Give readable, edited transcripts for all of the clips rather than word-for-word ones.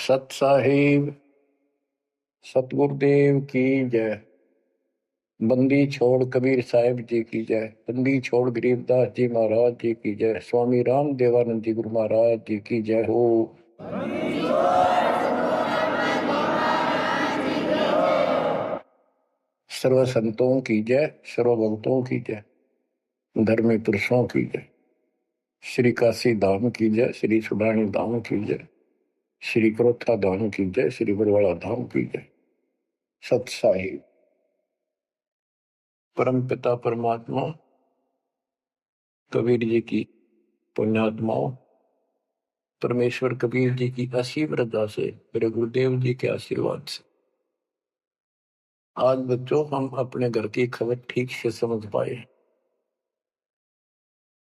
सत साहिब सतगुरुदेव की जय। बंदी छोड़ कबीर साहिब जी की जय। बंदी छोड़ गरीबदास जी महाराज जी की जय। स्वामी राम देवानंद जी गुरु महाराज जी की जय हो। सर्व संतों की जय, सर्व भक्तों की जय, धर्मी पुरुषों की जय। श्री काशी धाम की जय, श्री सुडानी धाम की जय, श्री क्रोथा धाम की जय, श्री बरवाड़ा धाम की जय। सत साहिब परम पिता परमात्मा कबीर जी की पुण्यात्माओं, परमेश्वर कबीर जी की असीम रजा से, मेरे गुरुदेव जी के आशीर्वाद से आज बच्चों हम अपने घर की खबर ठीक से समझ पाए।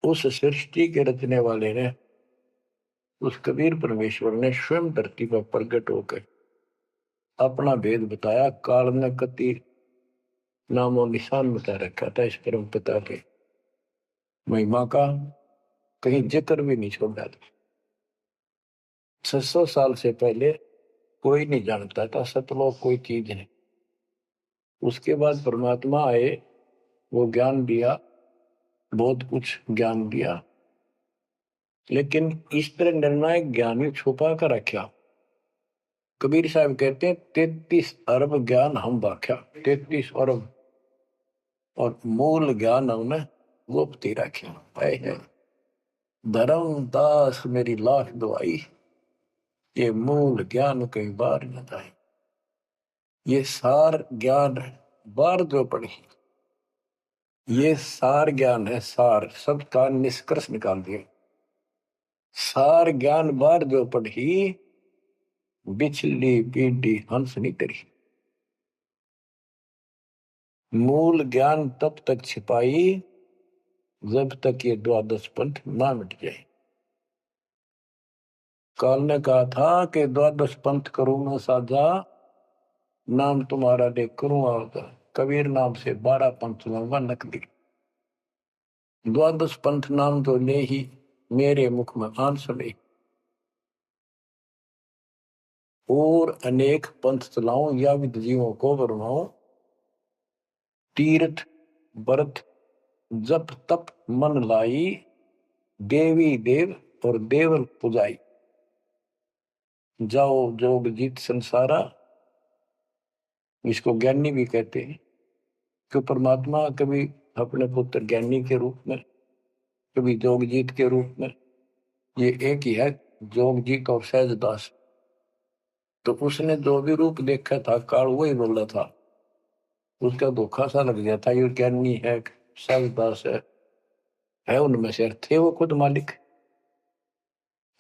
उस सृष्टि के रचने वाले ने, उस कबीर परमेश्वर ने स्वयं धरती पर प्रकट होकर अपना भेद बताया। काल ने कति नामो निशान बता रखा था इस परम पिता के महिमा का, कहीं जिक्र भी नहीं छोड़ा था। 600 साल से पहले कोई नहीं जानता था सतलोक कोई चीज है। उसके बाद परमात्मा आए, वो ज्ञान दिया, बहुत कुछ ज्ञान दिया, लेकिन इस तरह निर्णायक ज्ञान ही छुपा कर रखा। कबीर साहब कहते हैं 33 अरब ज्ञान हम बाख्या, 33 अरब, और मूल ज्ञान हमने गुप्त ही रखा। धर्म दास मेरी लाख दुआई, ये मूल ज्ञान कई बार न जाए। ये सार ज्ञान बार जो पढ़ी, ये सार ज्ञान है। सार सब का निष्कर्ष निकाल दिया। सार ज्ञान बार जो पढ़ी, बिछली पीढ़ी हंस नहीं तरी। मूल ज्ञान तब तक छिपाई जब तक ये द्वादश पंथ ना मिट जाए। काल ने कहा था कि द्वादश पंथ करूं मैं साझा, नाम तुम्हारा देख करूं आवता। कबीर नाम से 12 पंथ लूंगा नकली। द्वादश पंथ नाम तो ले ही मेरे मुख में आन सले, और अनेक पंथ चलाऊं या विद जीवों को बरमाऊं। तीर्थ व्रत जप तप मन लाई, देवी देव और देवल पुजाई। जाओ जोग जीत संसारा, इसको ज्ञानी भी कहते हैं। कि परमात्मा कभी अपने पुत्र ज्ञानी के रूप में, कभी जोगजीत के रूप में, ये एक ही है जोगजीत और सहजदास। तो उसने जो भी रूप देखा था काल वही बोला था। उसका धोखा सा लग गया था, ये ज्ञानी है सहजदास है उनमें से थे वो खुद मालिक।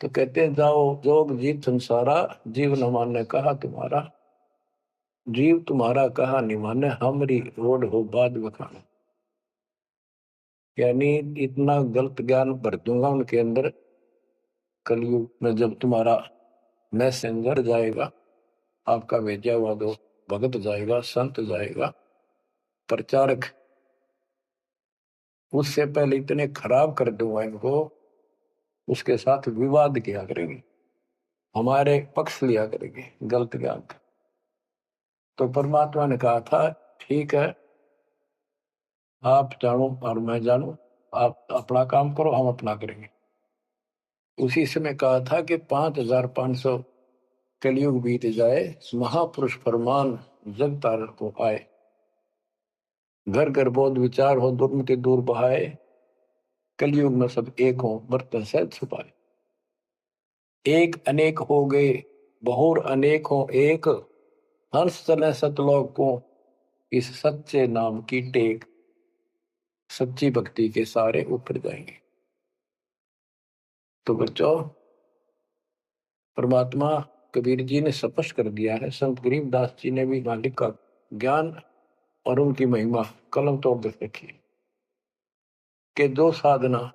तो कहते हैं जाओ जोग जीत संसारा, जीव न माने कहा तुम्हारा। जीव तुम्हारा कहा नहीं माने, हमारी रोड हो बाद बखाना। यानी इतना गलत ज्ञान भर दूंगा उनके अंदर, कलयुग में जब तुम्हारा मैसेंजर जाएगा, आपका भेजा हुआ दो भगत जाएगा, संत जाएगा, प्रचारक, उससे पहले इतने खराब कर दूंगा इनको, उसके साथ विवाद किया करेंगे, हमारे पक्ष लिया करेंगे गलत ज्ञान का। तो परमात्मा ने कहा था ठीक है, आप जानो और मैं जानू, आप अपना काम करो हम अपना करेंगे। उसी समय कहा था कि 5500 कलयुग बीत जाए, महापुरुष फरमान जग तारण को आए। घर घर बोध विचार हो, दुर्मति दूर बहाए, कलयुग में सब एक हो बर्तन से छुपाए। एक अनेक हो गए बहुर अनेक हो एक, हंस चले सतलोक को इस सच्चे नाम की टेक। सच्ची भक्ति के सारे ऊपर जाएंगे। तो बच्चों, परमात्मा कबीर जी ने स्पष्ट कर दिया है, संत गरीबदास जी ने भी मालिक का ज्ञान और उनकी महिमा कलम तोड़ दे रखी कि दो साधना,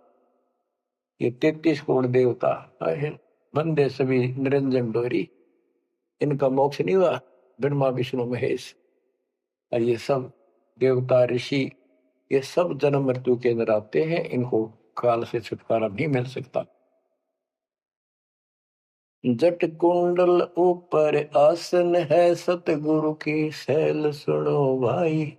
ये 33 करोड़ देवता है, बंदे सभी निरंजन डोरी, इनका मोक्ष नहीं हुआ। ब्रह्मा विष्णु महेश और ये सब देवता ऋषि, ये सब जन्म मृत्यु के अंदर आते हैं, इनको काल से छुटकारा नहीं मिल सकता। जट कुंडल ऊपर आसन है, सतगुरु की सैल सुनो भाई।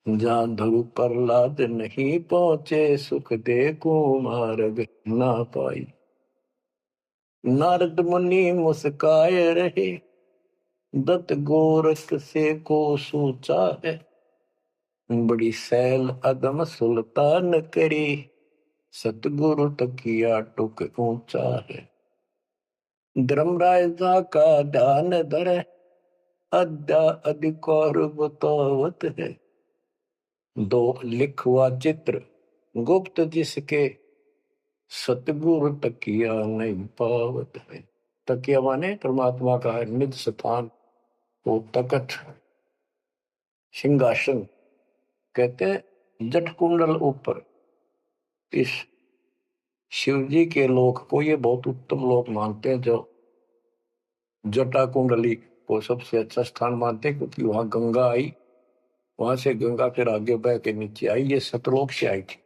जहाँ ध्रुव प्रहलाद नहीं पहुंचे, सुख दे कुमार्ग ना पाई। नारद मुनि मुस्काए रहे, दत्त गोरख से को सोचा है। बड़ी सैल अदम सुल्तान करी, सतगुरु तकिया टुक ऊंचा है। धर्मराजा का ध्यान धरे, अद्या अधिकार बतावत है। दो लिखवा चित्र गुप्त जिसके, सतगुरु तकिया नहीं पावत है। तकिया माने परमात्मा का है निज स्थान, वो तकत सिंहासन। कहते हैं जट कुंडल ऊपर, इस शिव जी के लोक को ये बहुत उत्तम लोक मानते हैं, जो जटा कुंडली को सबसे अच्छा स्थान मानते हैं, क्योंकि वहां गंगा आई, वहां से गंगा फिर आगे बह के नीचे आई, ये सतलोक से आई थी।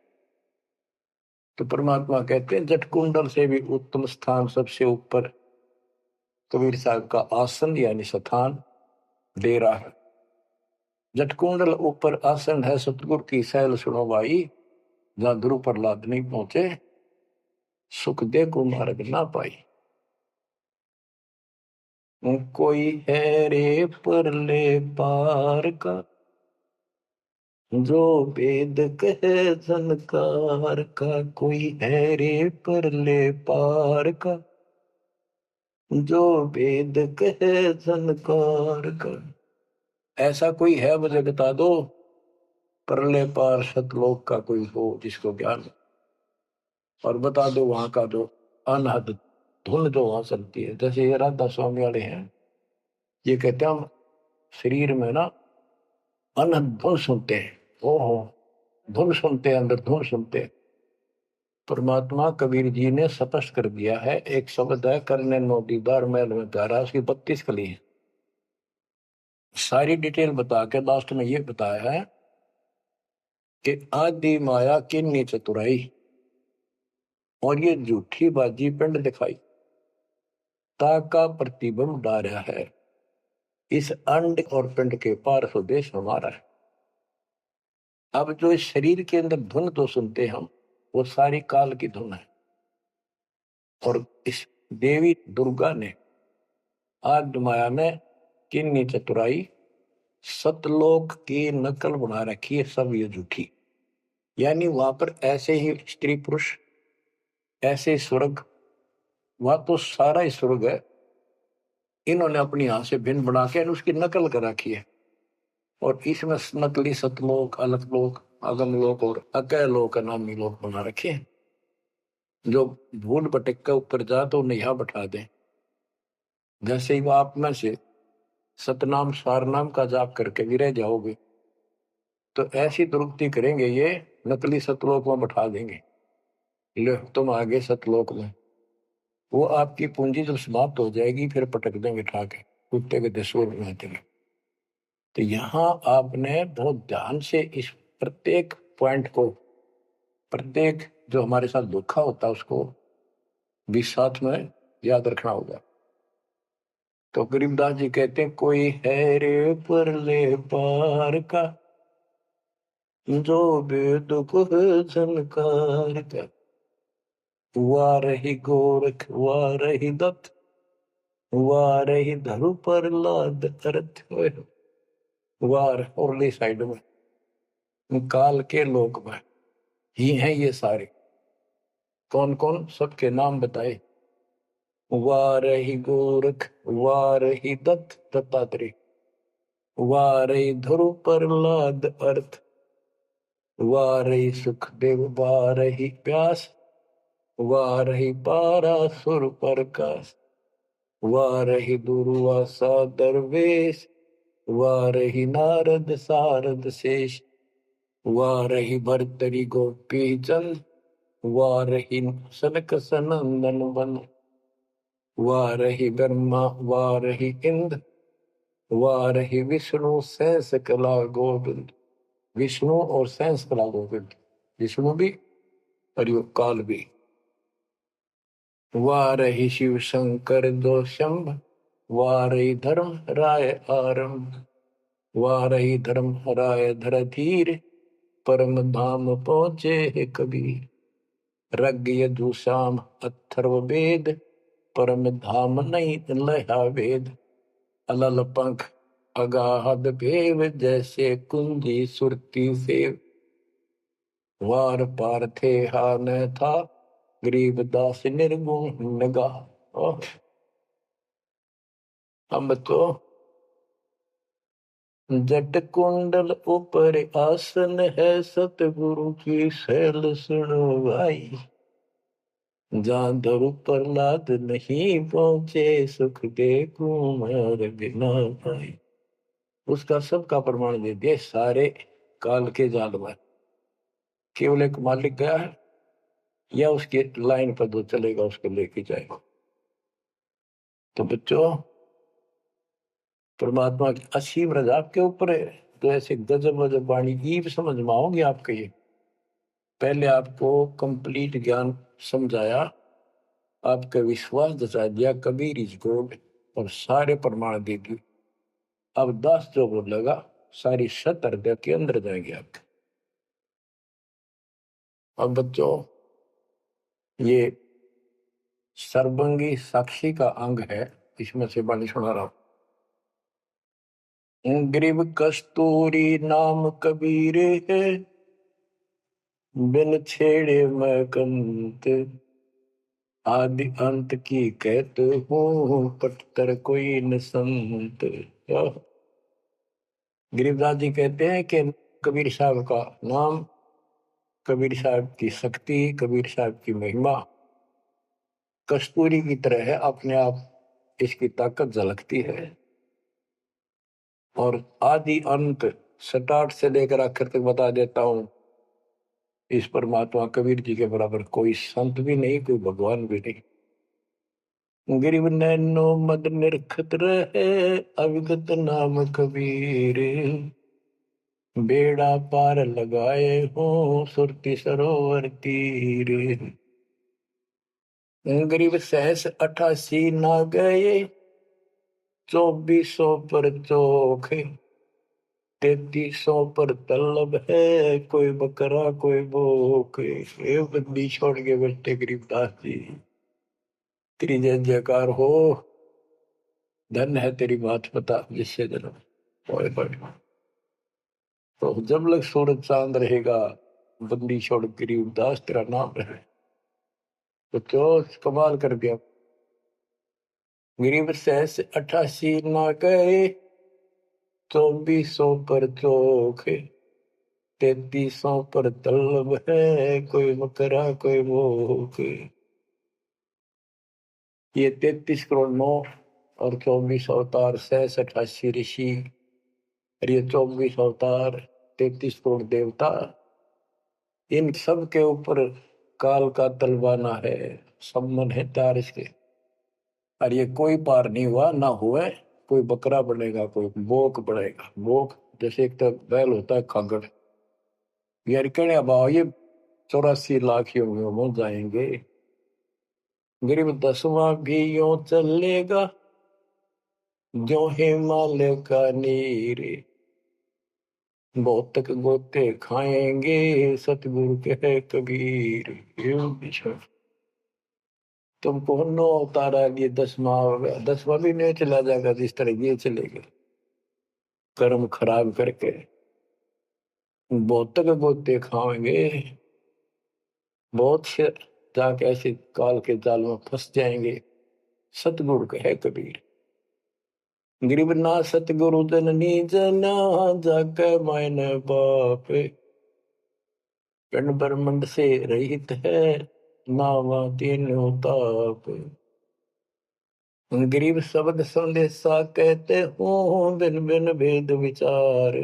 तो परमात्मा कहते हैं जट कुंडल से भी उत्तम स्थान, सबसे ऊपर कबीर साहब का आसन यानी स्थान डेरा है। जट कुंडल ऊपर आसन है, सतगुरु की सैल सुनो भाई। जहां ध्रुव प्रहलाद नहीं पहुंचे, सुख दे को मार्ग ना पाई। कोई है रे परले पार का, जो वेद कहे झनकार का। कोई है रे परले पार का, जो वेद कहे झनकार का। ऐसा कोई है मुझे बता दो, परले पार सतलोक का कोई हो जिसको ज्ञान हो। और बता दो वहां का जो अनहद धुन जो वहां चलती है। जैसे ये राधा स्वामी वाले हैं, ये कहते हैं हम शरीर में ना अनहद धुन सुनते हैं। ओहो, धुन सुनते हैं, अंदर धुन सुनते हैं। परमात्मा कबीर जी ने स्पष्ट कर दिया है, एक शब्द है, करने नो दीदार महल में प्यारा, उसकी 32 कली है। सारी डिटेल बता के लास्ट में ये बताया है कि आदि माया किन्नी चतुराई, और ये झूठी बाजी पिंड दिखाई, ताका प्रतिबिंब डारा है। इस अंड और पिंड के पार स्वदेश हमारा है। अब जो इस शरीर के अंदर धुन तो सुनते हम, वो सारी काल की धुन है। और इस देवी दुर्गा ने, आदि माया ने किन्नी चतुराई, सतलोक की नकल बना रखी है, सब ये झूठी। यानी वहां पर ऐसे ही स्त्री पुरुष, ऐसे स्वर्ग, वहां तो सारा ही स्वर्ग है, इन्होंने अपनी यहां से भिन्न बना के उसकी नकल कर रखी है। और इसमें नकली सतलोक, अलकलोक, अगम लोक और अकय लोक नामी लोक बना रखे हैं। जो भूल भटक के ऊपर जा तो उन्हें यहां बैठा दें। जैसे ही वो आप में से सतनाम सारनाम का जाप करके गिरे जाओगे, तो ऐसी दुर्गति करेंगे, ये नकली सतलोक में बैठा देंगे। लो तुम आगे सतलोक में, वो आपकी पूंजी जब समाप्त हो जाएगी, फिर पटक देंगे उठा के, कुत्ते के दसूर में चले। तो यहाँ आपने बहुत ध्यान से इस प्रत्येक पॉइंट को, प्रत्येक जो हमारे साथ धोखा होता है उसको भी साथ में याद रखना होगा। तो गरीबदास जी कहते हैं, कोई है रे परले पार का, जो वेद को झनकार का। वाह रही गोरख, वाह रही दत्त, वाह रही धरु प्रहलाद अर्थ। वार औरली साइड में काल के लोक में ही हैं ये सारे। कौन कौन, सबके नाम बताए। वारही गोरख, वारही दत्त दत्तात्रेय, वारही ध्रुव प्रहलाद अर्थ, वारही सुखदेव, वारही व्यास, वारही पारासुर प्रकाश, वारही दुर्वासा दरवेश, वारही नारद सारद शेष, वारही भरतरी गोपी चंद, वारही सनक सनंदन बन, वारही ब्रह्मा, वारही इंद्र, वारही विष्णु सहस कला गोविंद। विष्णु और सहस कला गोविंद, विष्णु भी और यो काल भी। वारहि शिव शंकर दो शंभ, वारहि धर्म राय आरंभ, वारहि धर्म राय धर धीर, परम धाम पहुँचे है कबीर। रग यदु श्याम अथर्व वेद, परम धाम नहीं लहा वेद। अलल पंख अगाहद भेव, जैसे कुंजी सुरती सेव। वार पार थे हा न था, गरीबदास निर्गुण नगा। हम तो जट कुंडल ऊपर आसन है, सतगुरु की शैल सुनो भाई। जहाँ धरु प्रहलाद नहीं पहुंचे, सुख दे कुमार बिना भाई। उसका सबका प्रमाण दे दिया सारे काल के जाल में। केवल एक मालिक गया है या उसके लाइन पर जो चलेगा उसको लेके जाएगा। तो बच्चों, परमात्मा की असीम रजा आपके ऊपर है। तो ऐसे गजब गजब वाणी ईब समझ में आओगे आपके। ये पहले आपको कंप्लीट ज्ञान समझाया, आपका विश्वास जता दिया कबीर इज गॉड, और सारे प्रमाण दे दिए। अब 10 जो बोलेगा सारी सत हृदय के अंदर जाएंगे आपके। अब बच्चों, ये सर्वंगी साक्षी का अंग है, इसमें से वाणी सुना रहा हूं। ग्रीव कस्तूरी नाम कबीर है, बिन छेड़े मैं कंत। आदि अंत की कहते हूँ, पटकर कोई न संत। गरीबदास जी कहते हैं कि कबीर साहब का नाम, कबीर साहब की शक्ति, कबीर साहब की महिमा कस्तूरी की तरह है। अपने आप इसकी ताकत झलकती है, और आदि अंत स्टार्ट से लेकर आखिर तक बता देता हूं। इस परमात्मा कबीर जी के बराबर कोई संत भी नहीं, कोई भगवान भी नहीं। गिरिव नैनो मद निरखत रहे, अविगत नाम कबीर। बेड़ा पार लगाए हो, सुरती सरोवर तीर। गरीब सहस 88 ना गए, 2400 पर चोख। 3300 पर तलब है, कोई बकरा कोई भूख। ये बंदी छोड़ के बैठे गरीबदास जी। तेरी जय जयकार हो, धन है तेरी बात पता जिससे जन्म। ओए ओए। तो जब लग सूरज चांद रहेगा, बंदी छोड़ गरीबदास तेरा नाम रहे। तो क्यों कमाल कर दिया। गरीब सहस 88 ना गए, 2400 पर चोख। 3300 पर तलब है, कोई बकरा कोई भूख। ये 33 करोड़ 9 और 24 अवतार, 88 ऋषि, और ये 24 अवतार, 33 करोड़ देवता, इन सब के ऊपर काल का तलवाना है, सम्मन है तार इसके। और ये कोई पार नहीं हुआ ना हुआ। कोई बकरा बनेगा, कोई बोक बनेगा। बोक जैसे एक तो बैल होता है खागड़, यार कहने भाव ये 84 लाख योगियों में जाएंगे। गरीब 10वां भी यूं चलेगा, जो हिमालय का नीर। बहुत तक गोते खाएंगे, सतगुरु के कबीर। तुमको 9 अवतारा लिए 10वां होगा, 10वां भी नहीं चला जाएगा जिस तरह ये चलेगा, कर्म खराब करके। बहुत तक गोते खाएंगे, बहुत से जाके ऐसे काल के जाल में फंस जाएंगे। सतगुरु कहे कबीर। गरीब ना सतगुरु जननी जना, जाके मायने बाप। पिंड ब्रह्मंड से रहित है, नावा तीनों ताप। गरीब शब्द संदेशा कहते हो, बिन बिन भेद विचार।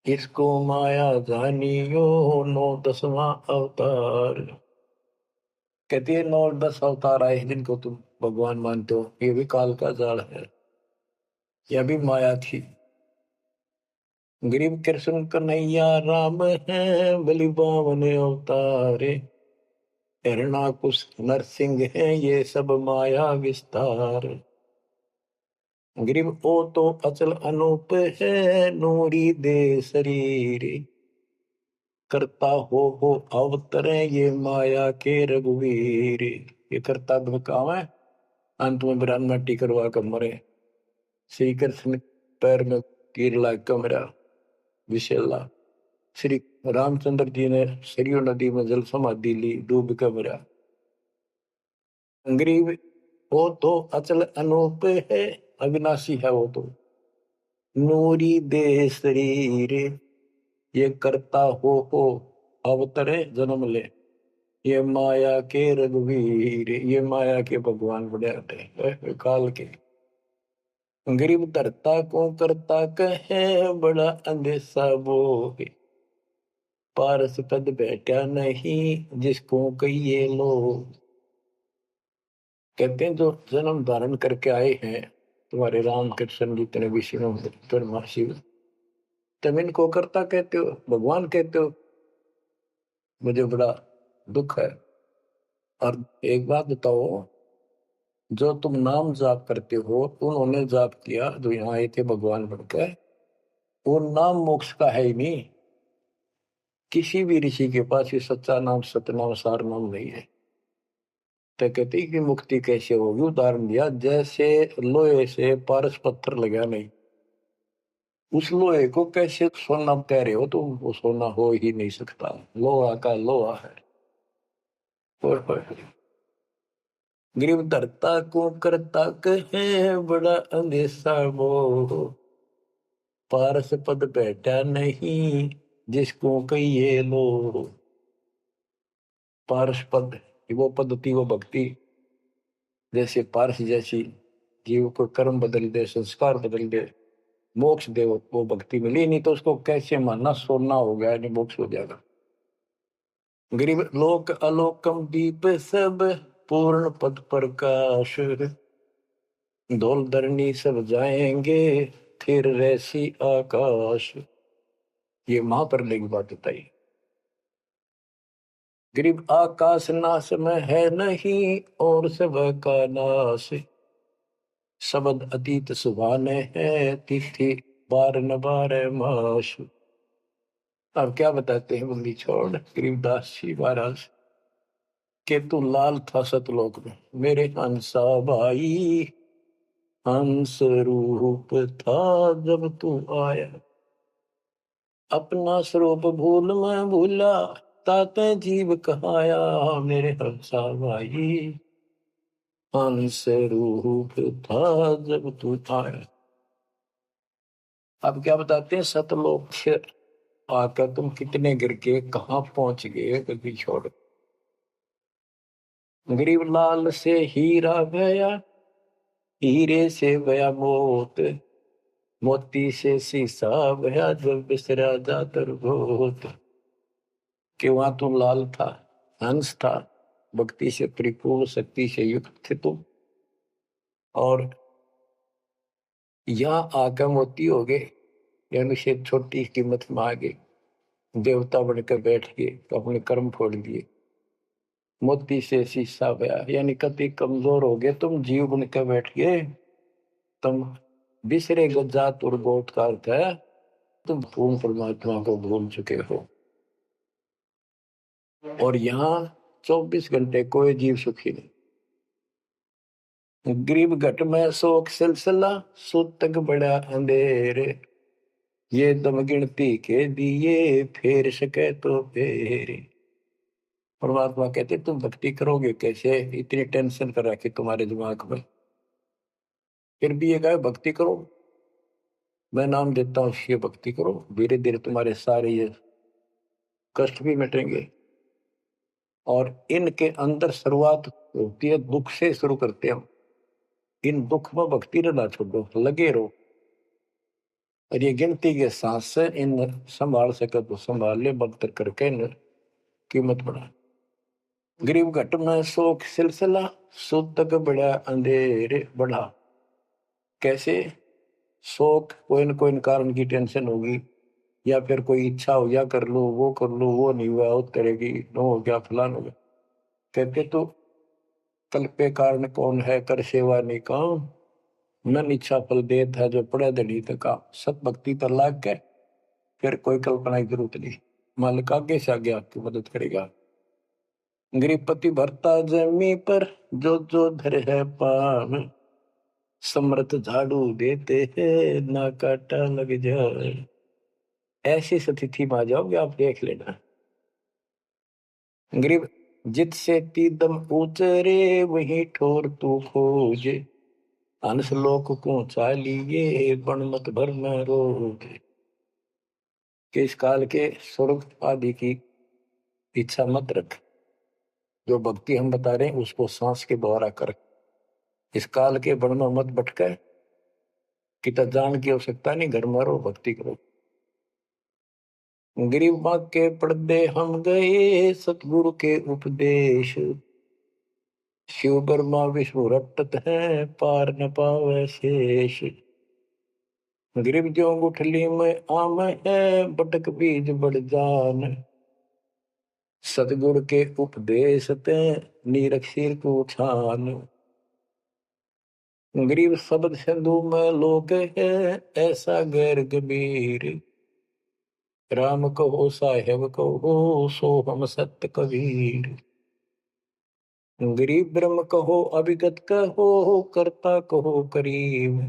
इसको माया जानियो, 9 10वां अवतार। कहती है 9 10 अवतार आए जिनको तुम भगवान मानते हो, ये भी काल का जाल है, यह भी माया थी। गरीब कृष्ण कन्हैया राम है, बलि बावन अवतारे। हिरणाकुश नरसिंह है ये सब माया विस्तार। ग्रीव ओ तो अचल अनूप है नूरी दे शरीर। करता हो अवतरे ये माया के रघुवीर। ये करता काम है, अंत में बिरान मट्टी करवा कर मरे। श्री कृष्ण पैर में तीर लाग कर मरा विशेला। श्री रामचंद्र जी ने सरयू नदी में जल समाधि ली, डूब कर मरा। ग्रीव वो तो अचल अनूप है, अविनाशी है वो तो। नूरी दे शरीर। ये करता हो अवतरे जन्म ले। ये माया के रघुवीर। ये माया के भगवान बड़े आते काल के। गरीब धरता को करता कहे बड़ा अंदेशा बोहे। पारस पद बैठा नहीं जिसको कहिए लोग। कहते हैं जो जन्म धारण करके आए हैं तुम्हारे राम कृष्ण जितने विष्णु ब्रह्मा शिव, तुम इनको करता कहते हो, भगवान कहते हो। मुझे बड़ा दुख है। और एक बात बताओ, जो तुम नाम जाप करते हो उन्होंने जाप किया जो यहाँ आए थे भगवान बनकर, वो नाम मोक्ष का है ही नहीं। किसी भी ऋषि के पास ये सच्चा नाम सतनाम सार नाम नहीं है। तो कहते कि मुक्ति कैसे होगी, उदाहरण दिया जैसे लोहे से पारस पत्थर लगा नहीं, उस लोहे को कैसे सोना कह रहे हो, तो वो सोना हो ही नहीं सकता, लोहा का लोहा है। और ग्रीव धरता को करता कहे बड़ा अंदेशा वो। पारस पद बैठा नहीं जिसको कहिए लो। पारस पद वो पद्धति वो भक्ति, जैसे पारस जैसी जीव को कर्म बदल दे, संस्कार बदल दे, मोक्ष दे, वो भक्ति मिली। नहीं तो उसको कैसे मानना, सोना हो गया नहीं मोक्ष हो जाएगा। गरीब लोक अलोकम दीप सब पूर्ण पद प्रकाश। धौल धरनी सब जाएंगे फिर रहसी आकाश। ये महाप्रलय की बात बताई। गरीब आकाश नाश में है नहीं और सब का नाश। शब्द अतीत सुभाने है तिथि बार न बार माश। अब क्या बताते हैं बंदी छोड़ गरीबदास जी महाराज के, तू लाल था सतलोक में मेरे हंसा भाई। हंस रूप था जब तू आया, अपना स्वरूप भूल मैं भूला, ताते जीव कहाया मेरे हंसा भाई। हंस रूप था जब तू आया। अब क्या बताते हैं, सतलोक से आकर तुम कितने गिर के कहाँ पहुंच गए कभी छोड़। गरीब लाल से हीरा गया, हीरे से गया मोत, मोती से शीशा गया जब बिसरा जातर भूत। कि वहां तुम लाल था, हंस था, भक्ति से परिपूर्ण शक्ति से युक्त थे तुम, और यहाँ आकर मोती हो गए, यानी से छोटी कीमत में आ गए, देवता बनकर बैठ गए तो अपने कर्म फोड़ दिए। मोती से शीशा गया यानी कति कमजोर हो गए तुम, जीव बनकर बैठ गए तुम। बिसरे जात और गोत का अर्थ है तुम पूर्ण परमात्मा को भूल चुके हो। और यहाँ 24 घंटे कोई जीव सुखी नहीं। गरीब घट में शोक सिलसिला सूतक बड़ा अंधेरे। ये दम गिनती के दिए फेर सके तो फेरे। परमात्मा कहते तुम भक्ति करोगे कैसे, इतनी टेंशन कर रखी तुम्हारे दिमाग में, फिर भी ये कहे भक्ति करो, मैं नाम देता हूँ ये भक्ति करो, धीरे धीरे तुम्हारे सारे ये कष्ट भी मिटेंगे। और इनके अंदर शुरुआत होती है दुख से, शुरू करते हैं हम। इन दुख में भक्ति रहना छोड़ो, लगे रहो, और ये गिनती के सांस से इन संभाल सके तो संभाल ले, बदतर करके इन कीमत बढ़ा। गरीब घट में शोक सिलसिला सूतक बड़ा अंधेरे बढ़ा। कैसे, शोक कोई न कोई कारण की टेंशन होगी, या फिर कोई इच्छा हो गया कर लो, वो कर लो, वो नहीं हुआ, वो करेगी, नो हो गया, फलान हो गया, कहते तो कल पे कारण कौन है कर सेवा नहीं काम, मन इच्छा फल देत है जो पड़े दड़ी तका। सत भक्ति पर लाग के फिर कोई कल्पना की जरूरत नहीं, मालिक आगे से आगे आपकी मदद करेगा। गृहपति भरता जमी पर जो जो धर है पान, समर्थ झाड़ू देते हैं ना काटा लग जाए। ऐसी स्थिति में आ जाओगे आप, देख लेना। गरीब जित से तीदम उचरे वही ठोर तू खोज, अंश लोक को चालिए बन मत भर न रोग। कि इस काल के स्वर्ग आदि की इच्छा मत रख, जो भक्ति हम बता रहे हैं उसको सांस के द्वारा कर। इस काल के बन में मत भटके, कितना जान की आवश्यकता नहीं, घर में रहो भक्ति करो। गरीब माँ के पर्दे हम गए सतगुरु के उपदेश, शिव ब्रह्मा विष्णु रटत है पार न पावे शेष। गरीब जो गुठली में आम है बटक बीज बढ़ जान, सतगुरु के उपदेश ते नीरख सिर को छान। गरीब शब्द सिंधु में लोक है ऐसा गैर गंभीर, राम कहो साहेब कहो सो हम सत्य कबीर। गरीब ब्रह्म कहो अभिगत कहो करता कहो करीब,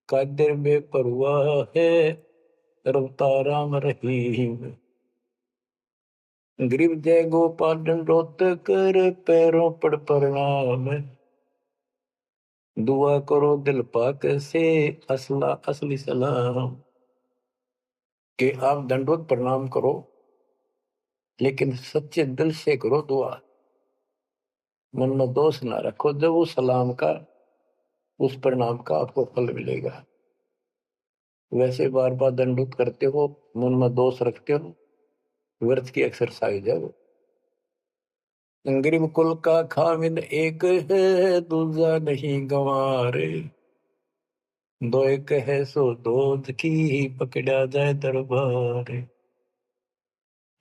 कादिर में परुआ है रवता राम रहीम। गरीब जय गोपाल दंडोत कर पैरों पड़ प्रणाम, दुआ करो दिल पाक से असला असली सलाम। कि आप दंडोत प्रणाम करो लेकिन सच्चे दिल से करो दुआ, मन में दोष ना रखो। जब उस सलाम का उस प्रणाम का आपको फल मिलेगा। वैसे बार बार दंडोत करते हो, मन में दोष रखते हो, व्यर्थ की एक्सरसाइज है वो। गरीब कुल का खामिद एक है दूजा नहीं गंवारे, दो एक है सो दूध की पकड़ा जाए दरबार।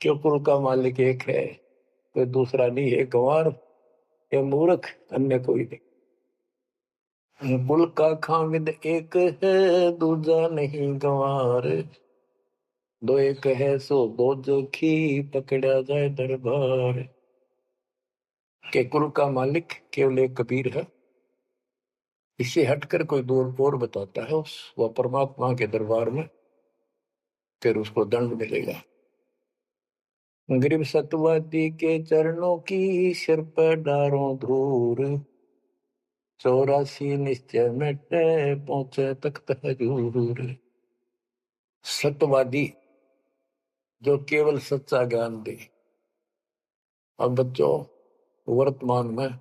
क्यों कुल का मालिक एक है, कोई दूसरा नहीं है, गंवार या मूर्ख अन्य कोई नहीं। कुल का खामिद एक है दूजा नहीं गंवार, दो एक है सो दो जोखी पकड़ा जाए दरबार। के कुल का मालिक केवल एक कबीर है, इससे हटकर कोई दूर और बताता है उस वह परमात्मा के दरबार में फिर उसको दंड मिलेगा। गरीब सतवादी के चरणों की सिर पर डारों धूर, 84 निश्चय मिटे पहुंचे तख्त हजूर। सत्यवादी जो केवल सच्चा ज्ञान दे। अब बच्चों वर्तमान में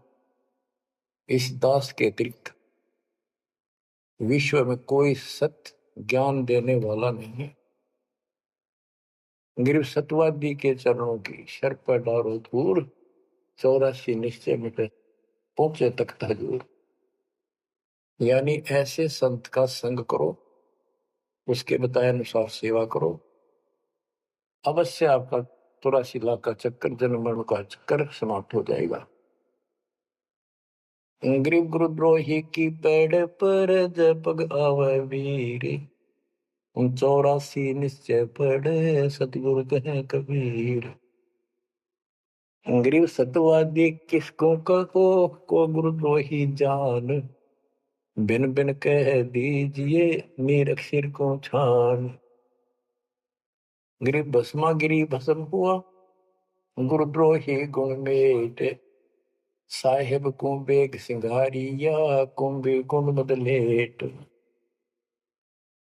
इस दास के अतिरिक्त विश्व में कोई सत्य ज्ञान देने वाला नहीं है। गरीब सतवादी के चरणों की सर पर डारो धूर, 84 निश्चय मिटे पहुंचे तख्त हजूर। यानी ऐसे संत का संग करो, उसके बताए अनुसार सेवा करो, अवश्य आपका 84 लाख का चक्कर, जन्म मरण का चक्कर समाप्त हो जाएगा। गरीब गुरुद्रोही की पेड़ पर जब पग आवे वीर, 84 निश्चय पढ़े सतगुरु कहे कबीर। गरीब सतवादी किसको कहो को गुरुद्रोही जान, बिन बिन कह दीजिए नीरख सिर को छान। गरीब भस्मा गिरी भस्म हुआ गुरुद्रोही गुण मेट, साहेब को बेग सिंगारिया कुंभी गुण बदलेट।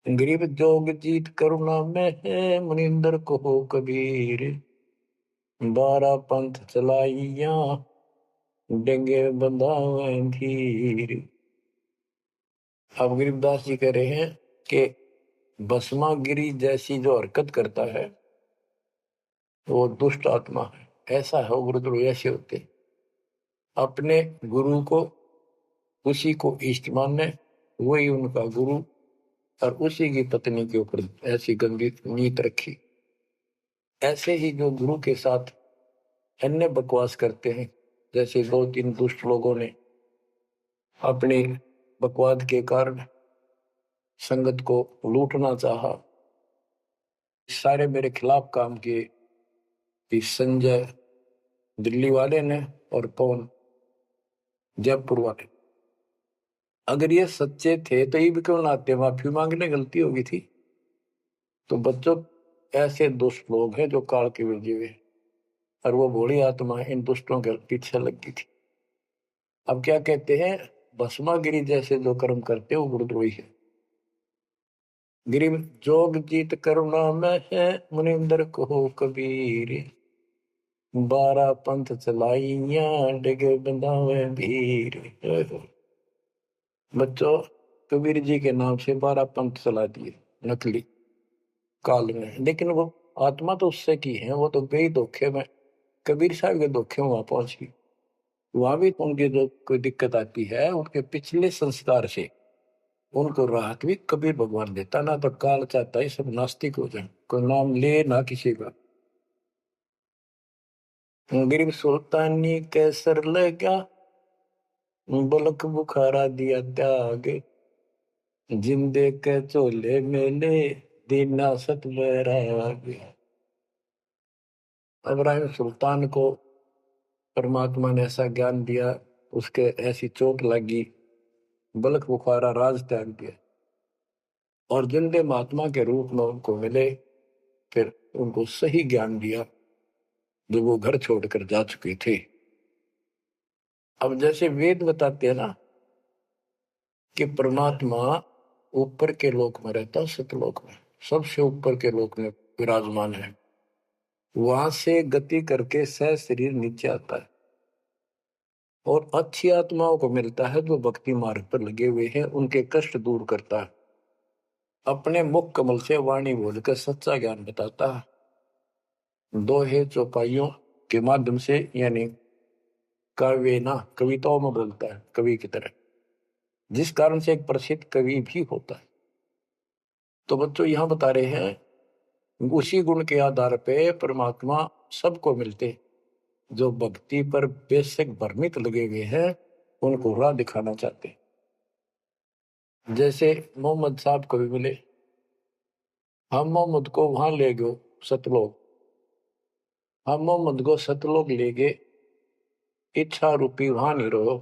गरीब जोग जीत करुणा में है मुनिंदर को कबीर, 12 पंथ चलाइया डेंगे बंधावे धीर। अब गरीबदास जी कह रहे हैं कि भस्मा गिरी जैसी जो हरकत करता है वो दुष्ट आत्मा है। ऐसा है गुरुद्रोह, ऐसे होते अपने गुरु को उसी को इष्ट माने, वही उनका गुरु, और उसी की पत्नी के ऊपर ऐसी गंदी नीत रखी। ऐसे ही जो गुरु के साथ अन्य बकवास करते हैं। जैसे 2-3 दुष्ट लोगों ने अपनी बकवाद के कारण संगत को लूटना चाहा, सारे मेरे खिलाफ काम किए। इस संजय दिल्ली वाले ने और पवन जयपुर वाले, अगर ये सच्चे थे तो ये भी क्यों ना आते, माफी मांगने गलती होगी थी। तो बच्चों, ऐसे दुष्ट लोग हैं जो काल के भेजे हुए, और वो भोली आत्मा इन दुष्टों के पीछे लगी थी। अब क्या कहते हैं, भस्मागिरी जैसे जो कर्म करते वो गुरुद्रोही है। गिरि जोग जीत करुणा में है, मुनिंदर को कबीर, 12 पंथ चलाइया डिगे बंधावे भीर। बच्चों, कबीर जी के नाम से 12 पंथ चला दिए नकली काल में, लेकिन वो आत्मा तो उससे की है, वो तो गई धोखे में, कबीर साहब के धोखे में वहां पहुंची। वहां भी उनकी जो कोई दिक्कत आती है, उनके पिछले संस्कार से उनको राहत भी कबीर भगवान देता। ना तो काल चाहता है सब नास्तिक हो जाए, कोई नाम ले ना किसी का। गरीब सुल्तानी कैसर लगा, बलक बुखारा दिया त्याग, जिंदे के चोले मेले दीना सत बैराग। इब्राहिम सुल्तान को परमात्मा ने ऐसा ज्ञान दिया, उसके ऐसी चोट लगी, बलक बुखारा राज त्याग दिया, और जिंदे महात्मा के रूप में उनको मिले, फिर उनको सही ज्ञान दिया जो वो घर छोड़कर जा चुके थे। अब जैसे वेद बताते हैं ना कि परमात्मा ऊपर के लोक में रहता, सतलोक में, सबसे ऊपर के लोक में विराजमान है। वहां से गति करके सह शरीर नीचे आता है और अच्छी आत्माओं को मिलता है जो भक्ति मार्ग पर लगे हुए हैं, उनके कष्ट दूर करता है, अपने मुख कमल से वाणी बोलकर सच्चा ज्ञान बताता है, दोहे चौपाइयों के माध्यम से, यानी काव्य ना कविताओं में बोलता है कवि की तरह, जिस कारण से एक प्रसिद्ध कवि भी होता है। तो बच्चों यहां बता रहे हैं उसी गुण के आधार पे परमात्मा सबको मिलते, जो भक्ति पर बेशक भ्रमित लगे हुए हैं उनको राह दिखाना चाहते। जैसे मोहम्मद साहब को भी मिले, हम मोहम्मद को वहां ले गए सतलोक, हम मोहम्मद को सतलोक ले गए, इच्छा रूपी वहां नहीं रहो,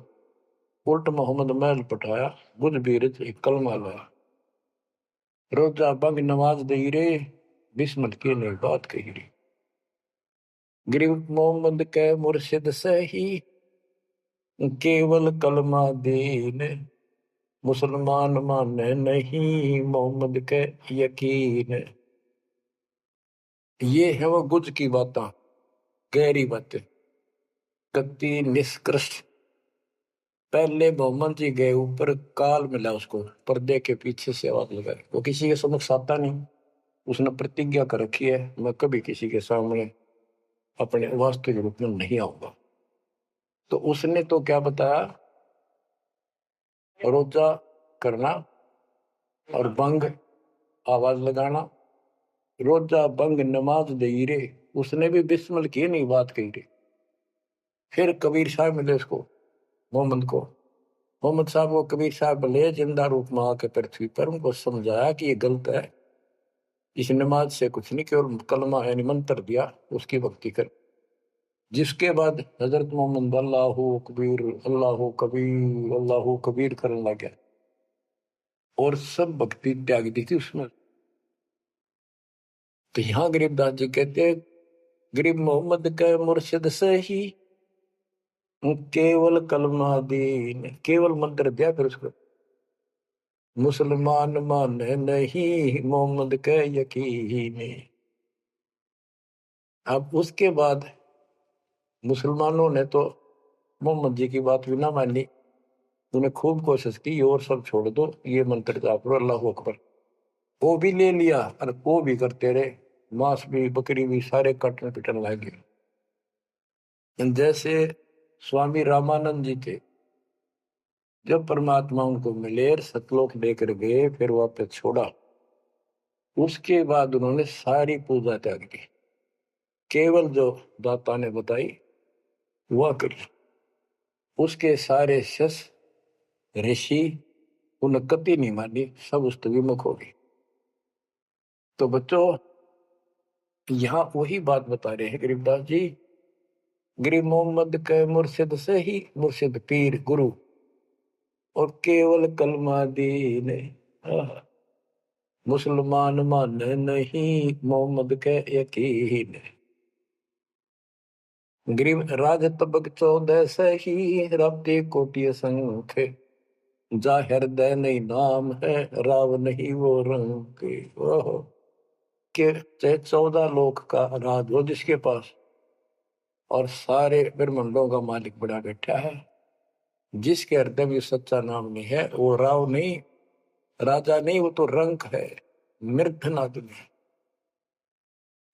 उल्ट मोहम्मद महल पठाया, बुझ बीरज एक कलमा लाया, रोजा बंग नमाज दई रे, बिस्मत की नहीं बात कही रे। गरीब मोहम्मद के मुर्शिद सही, केवल कलमा दीन, मुसलमान माने नहीं मोहम्मद के यकीन। ये है वो गुज की बातें, गहरी बातें, कति निष्कृष्ट। पहले मोहम्मद जी गए ऊपर, काल मिला उसको, पर्दे के पीछे से आवाज लगाई, वो किसी के समक्ष आता नहीं, उसने प्रतिज्ञा कर रखी है मैं कभी किसी के सामने अपने वास्तविक रूप में नहीं आऊंगा। तो उसने तो क्या बताया, रोजा करना और बंग आवाज लगाना, रोजा बंग नमाज दे रे, उसने भी बिस्मिल की नहीं बात कही रे। फिर कबीर साहब मिले उसको, मोहम्मद को, मोहम्मद साहब को कबीर साहब ले जिंदा रूप में आके पृथ्वी पर, उनको समझाया कि ये गलत है, इस नमाज से कुछ नहीं, केवल कलमा यानी मंत्र दिया, उसकी भक्ति कर। जिसके बाद हजरत मोहम्मद अल्लाह कबीर अल्लाह कबीर करने लग गया और सब भक्ति त्याग दी थी उसमें। तो यहाँ गरीबदास जी कहते हैं, गरीब मोहम्मद के मुर्शिद सही, केवल कलमा दीन, केवल मंत्र दिया, फिर उसको मुसलमान माने नहीं मोहम्मद के यकीन। अब उसके बाद मुसलमानों ने तो मोहम्मद जी की बात भी ना मानी, उन्हें खूब कोशिश की और सब छोड़ दो, ये मंत्र जाप लो अल्लाह अकबर, वो भी ले लिया और वो भी करते रहे, मांस भी बकरी भी सारे कटन पिटन लगे। जैसे स्वामी रामानंद जी थे, जब परमात्मा उनको मिले सतलोक लेकर गए, फिर वापस छोड़ा, उसके बाद उन्होंने सारी पूजा त्याग दी, केवल जो दाता ने बताई हुआ करी। उसके सारे शस ऋषि उन्हें कति नहीं मानी, सब उस विमुख हो गए। तो बच्चों यहाँ वही बात बता रहे हैं गरीबदास जी। गरीब मोहम्मद के मुर्शिद से ही मुर्शिद पीर गुरु और केवल कलमा दीन, मुसलमान मान नहीं मोहम्मद के यकीन। गरीब राज तबक 14 से ही रब्ती कोटि संख, जाहिर दे नहीं नाम है राव नहीं वो रंग के। ओहो के 14 लोक का राज हो जिसके पास, और सारे ब्रह्मांडों का मालिक बड़ा बैठा है, जिसके हृदय में सच्चा नाम नहीं है वो राव नहीं, राजा नहीं, वो तो रंक है, निर्धनादन है।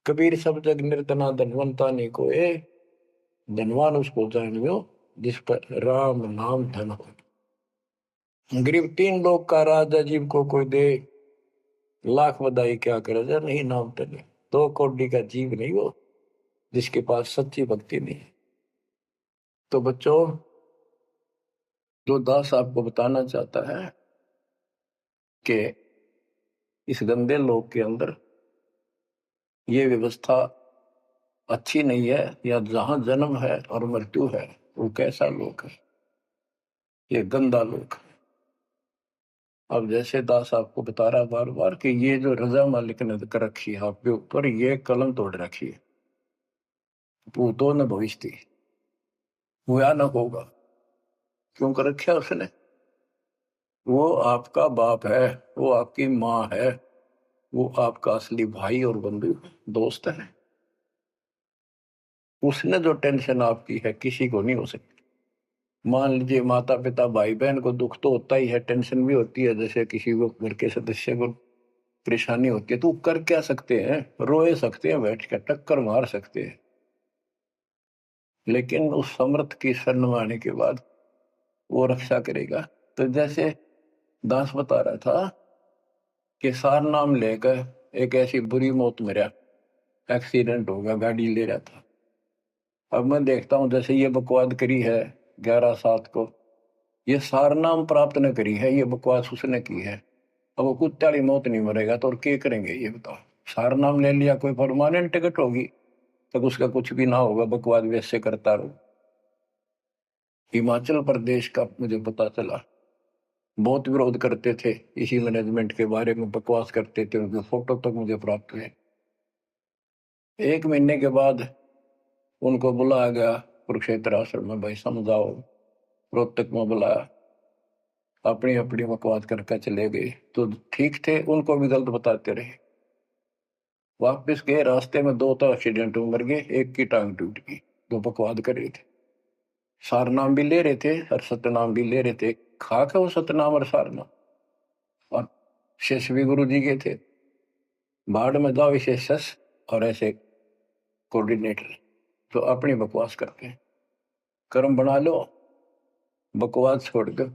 कबीर सब जग निर्धना धनवंता नहीं कोई, धनवान उसको जानियो जिस पर राम नाम धन हो। गरीब 3 लोग का राजा जीव को कोई दे, लाख बधाई क्या करे जा नहीं नाम तने। 2 कौड़ी का जीव नहीं वो जिसके पास सच्ची भक्ति नहीं है। तो बच्चों जो दास आपको बताना चाहता है कि इस गंदे लोक के अंदर ये व्यवस्था अच्छी नहीं है, या जहां जन्म है और मृत्यु है वो कैसा लोक है, ये गंदा लोक है। अब जैसे दास आपको बता रहा बार बार कि ये जो रजा मालिक ने कर रखी है आपके ऊपर, ये कलम तोड़ रखी है, भूतों न भविष्य हुआ न होगा। क्यों कर रखा उसने? वो आपका बाप है, वो आपकी माँ है, वो आपका असली भाई और बंधु दोस्त है। उसने जो टेंशन आपकी है किसी को नहीं हो सकती। मान लीजिए माता पिता भाई बहन को दुख तो होता ही है, टेंशन भी होती है, जैसे किसी को घर के सदस्य को परेशानी होती है, तो कर क्या सकते हैं? रोए सकते हैं, बैठ कर टक्कर मार सकते हैं, लेकिन उस समर्थ की शरण में आने के बाद वो रक्षा करेगा। तो जैसे दास बता रहा था कि सार नाम लेकर एक ऐसी बुरी मौत मरा, एक्सीडेंट हो गया, गाड़ी ले रहा था। अब मैं देखता हूं जैसे ये बकवाद करी है 11/7 को, ये सार नाम प्राप्त न करी है, ये बकवास उसने की है। अब वो कुत्ते वाली मौत नहीं मरेगा तो और क्या करेंगे ये बताओ? सार नाम ले लिया, कोई परमानेंट टिकट होगी तब उसका कुछ भी ना होगा, बकवाद वैसे करता रहो। हिमाचल प्रदेश का मुझे पता चला, बहुत विरोध करते थे इसी मैनेजमेंट के बारे में, बकवास करते थे, उनके फोटो तक मुझे प्राप्त हुए। 1 महीने के बाद उनको बुलाया गया कुरुक्षेत्र आश्रम में, भाई समझाओ। रोहतक में बुलाया, अपनी अपनी बकवास करके चले गए। तो ठीक थे, उनको भी गलत बताते रहे। वापिस गए, रास्ते में 2 तो एक्सीडेंट में मर गए, एक की टांग टूट गई। जो बकवाद कर रहे थे, सार नाम भी ले रहे थे और सतनाम भी ले रहे थे, खाक है वो सतनाम और सार नाम। और शेष भी गुरु जी के थे, भाड़ में जाओ इसे शस और ऐसे कोऑर्डिनेटर तो अपनी बकवास करते हैं। कर्म बना लो, बकवास छोड़ दो,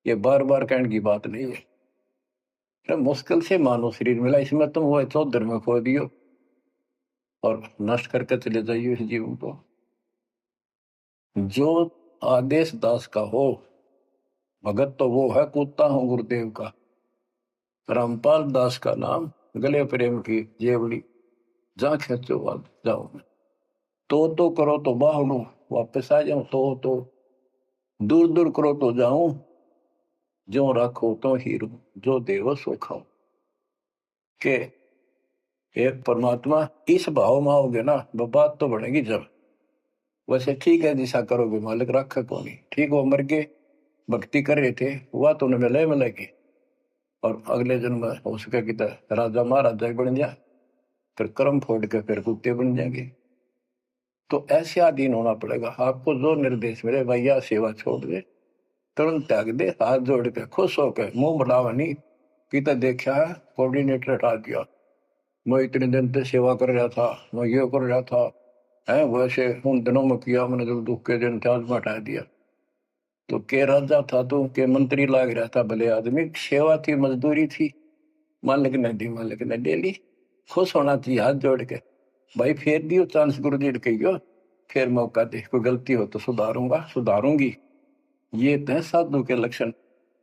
ये बार बार कहने की बात नहीं है। तो मुश्किल से मानो शरीर मिला, इसमें तुम वो चौधर में खो दियो और नष्ट करके चले जाइए इस जीवन को। जो आदेश दास का हो भगत तो वो है, कूदता हूं गुरुदेव का। रामपाल दास का नाम, गले प्रेम की जेवड़ी, जा खेचो बात जाओ। तो करो तो बाहू वापस आ जाऊं, तो दूर दूर करो तो जाऊं, जो रखो तो हीरो, जो देवो सो खाओ। के एक परमात्मा इस भाव में आओगे ना, बात तो बढ़ेगी जब। वैसे ठीक है दिशा करोगे, मालिक रखा को नहीं, ठीक वो मर गए, भक्ति कर रहे थे, हुआ तो उन्हें मिले मिले के, और अगले जन्म में हो सके कि राजा महाराजा बन जाए, फिर कर्म फोड़ के फिर कुत्ते बन जाएंगे। तो ऐसे अधीन होना पड़ेगा आपको। जो निर्देश मिले भैया सेवा छोड़ दे, तुरंत त्याग दे, हाथ जोड़ के खुश होकर, मुंह बढ़ावा नहीं कि देखा है कोऑर्डिनेटर हटा दिया, मैं इतने दिन से सेवा कर रहा था, मैं ये कर रहा था, है वैसे उन दिनों में किया मैंने, जो दुख के दिन थे आज में हटा दिया। तो के राजा था तो के मंत्री लाग रहा था, भले आदमी, सेवा थी, मजदूरी थी, मालिक ने दी, मालिक ने ले ली। खुश होना चाहिए हाथ जोड़ के, भाई फेर दियो चांस गुरु जी कहियो, फिर मौका दे, कोई गलती हो तो सुधारूंगा, सुधारूंगी। ये तो है साधु के लक्षण।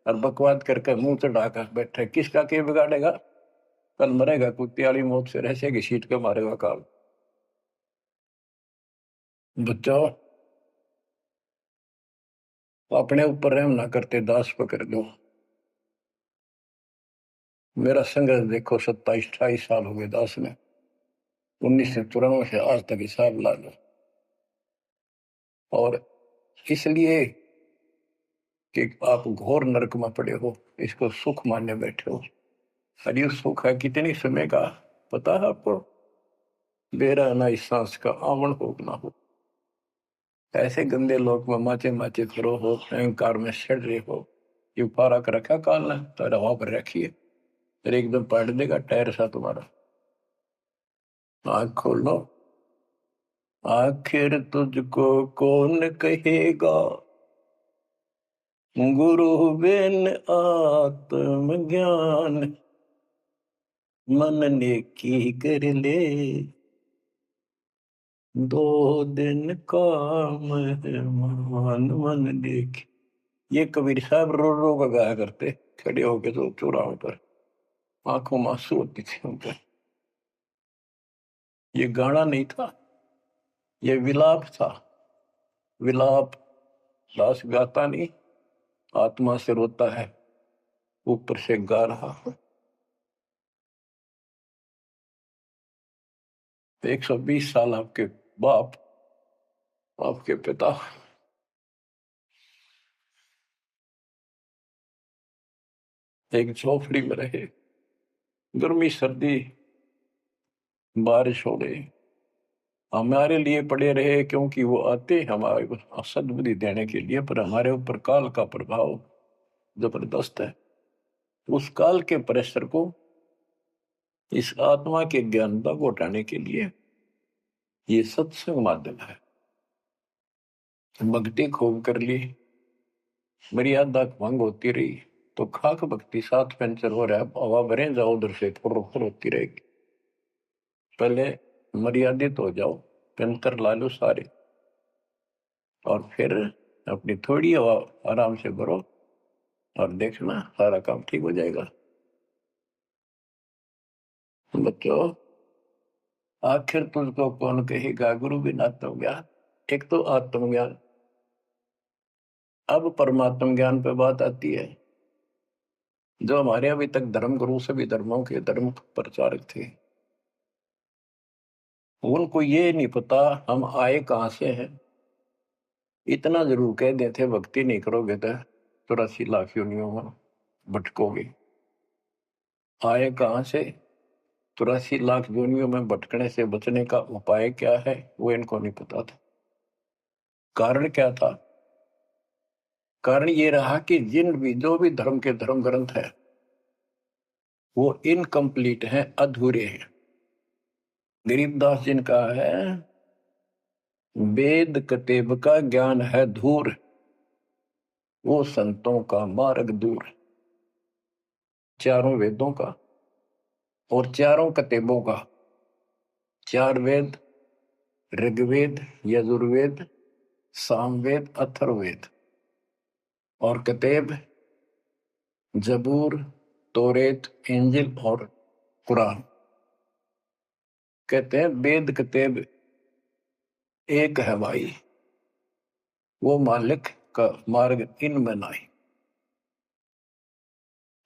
और बकवाद करके मुंह चढ़ाकर बैठे, किसका के बिगाड़ेगा? कल मरेगा कुत्ते वाली मौत से, रहसे की सीट के मारेगा काल। बच्चों, अपने ऊपर रहम ना करते, दास पकड़ लो। मेरा संघर्ष देखो, 27-28 साल हो गए दास में। 1994 से आज तक हिसाब ला लो। और इसलिए कि आप घोर नरक में पड़े हो, इसको सुख मानने बैठे हो। अरे सुख है कितनी समय का, पता है आपको? बेरा ना इस सांस का आवन हो ना हो। ऐसे गंदे लोग में माचे माचे करो हो, अहंकार में सड़ रहे हो। ये पारा कर रखा काल ने, तो हवा पर रखिए, फिर एकदम पलट देगा टायर सा तुम्हारा। आँख खोल लो। आखिर तुझको कौन कहेगा, गुरु बिन आत्मज्ञान। मन ने की कर ले, 2 दिन काम है मान। मन ने की, ये कबीर साहब रो रो का गाया करते, खड़े होके तो चौराहों पर, आंखों में आंसू होती थी उनके। ये गाना नहीं था, ये विलाप था। विलाप दास गाता नहीं, आत्मा से रोता है, ऊपर से गा रहा है। 120 साल आपके बाप, आपके पिता एक झोपड़ी में रहे, गर्मी सर्दी बारिश हो गई, हमारे लिए पड़े रहे, क्योंकि वो आते हमारे को सद्बुद्धि देने के लिए, पर हमारे ऊपर काल का प्रभाव जबरदस्त है। उस काल के प्रेशर को इस आत्मा के ज्ञानता को हटाने के लिए ये सत्संग माध्यम है। भक्ति खूब कर ली, मर्यादा भंग होती रही तो खाक भक्ति साथ पंचर हो रहा है, हवा भरे जाओ उधर से फुर होती रहेगी। पहले मर्यादित हो जाओ, पंचर ला लो सारे, और फिर अपनी थोड़ी हवा आराम से भरो, और देखना सारा काम ठीक हो जाएगा। बच्चों, आखिर तुझको कौन कहेगा, गुरु बिन आत्मज्ञान। एक तो आत्मज्ञान, अब परमात्म ज्ञान पे बात आती है। जो हमारे अभी तक धर्म गुरु सभी धर्मों के धर्म प्रचारक थे, उनको ये नहीं पता हम आए कहां से हैं। इतना जरूर कह देते, भक्ति नहीं करोगे तो 84 लाख योनियों में भटकोगे। आए कहां से, 84 लाख योनियों में भटकने से बचने का उपाय क्या है, वो इनको नहीं पता था। कारण क्या था? कारण ये रहा कि जो भी धर्म के धर्म ग्रंथ है वो इनकम्प्लीट हैं, अधूरे हैं। गरीबदास जिनका है, वेद कतेब का ज्ञान है धूर, वो संतों का मार्ग दूर। चारों वेदों का और चारों कतेबों का, 4 वेद, ऋग्वेद, यजुर्वेद, सामवेद, अथर्ववेद, और कतेब जबूर, तोरेत, इंजिल और कुरान। कहते हैं वेद कतेब एक है भाई, वो मालिक का मार्ग इनमें नहीं।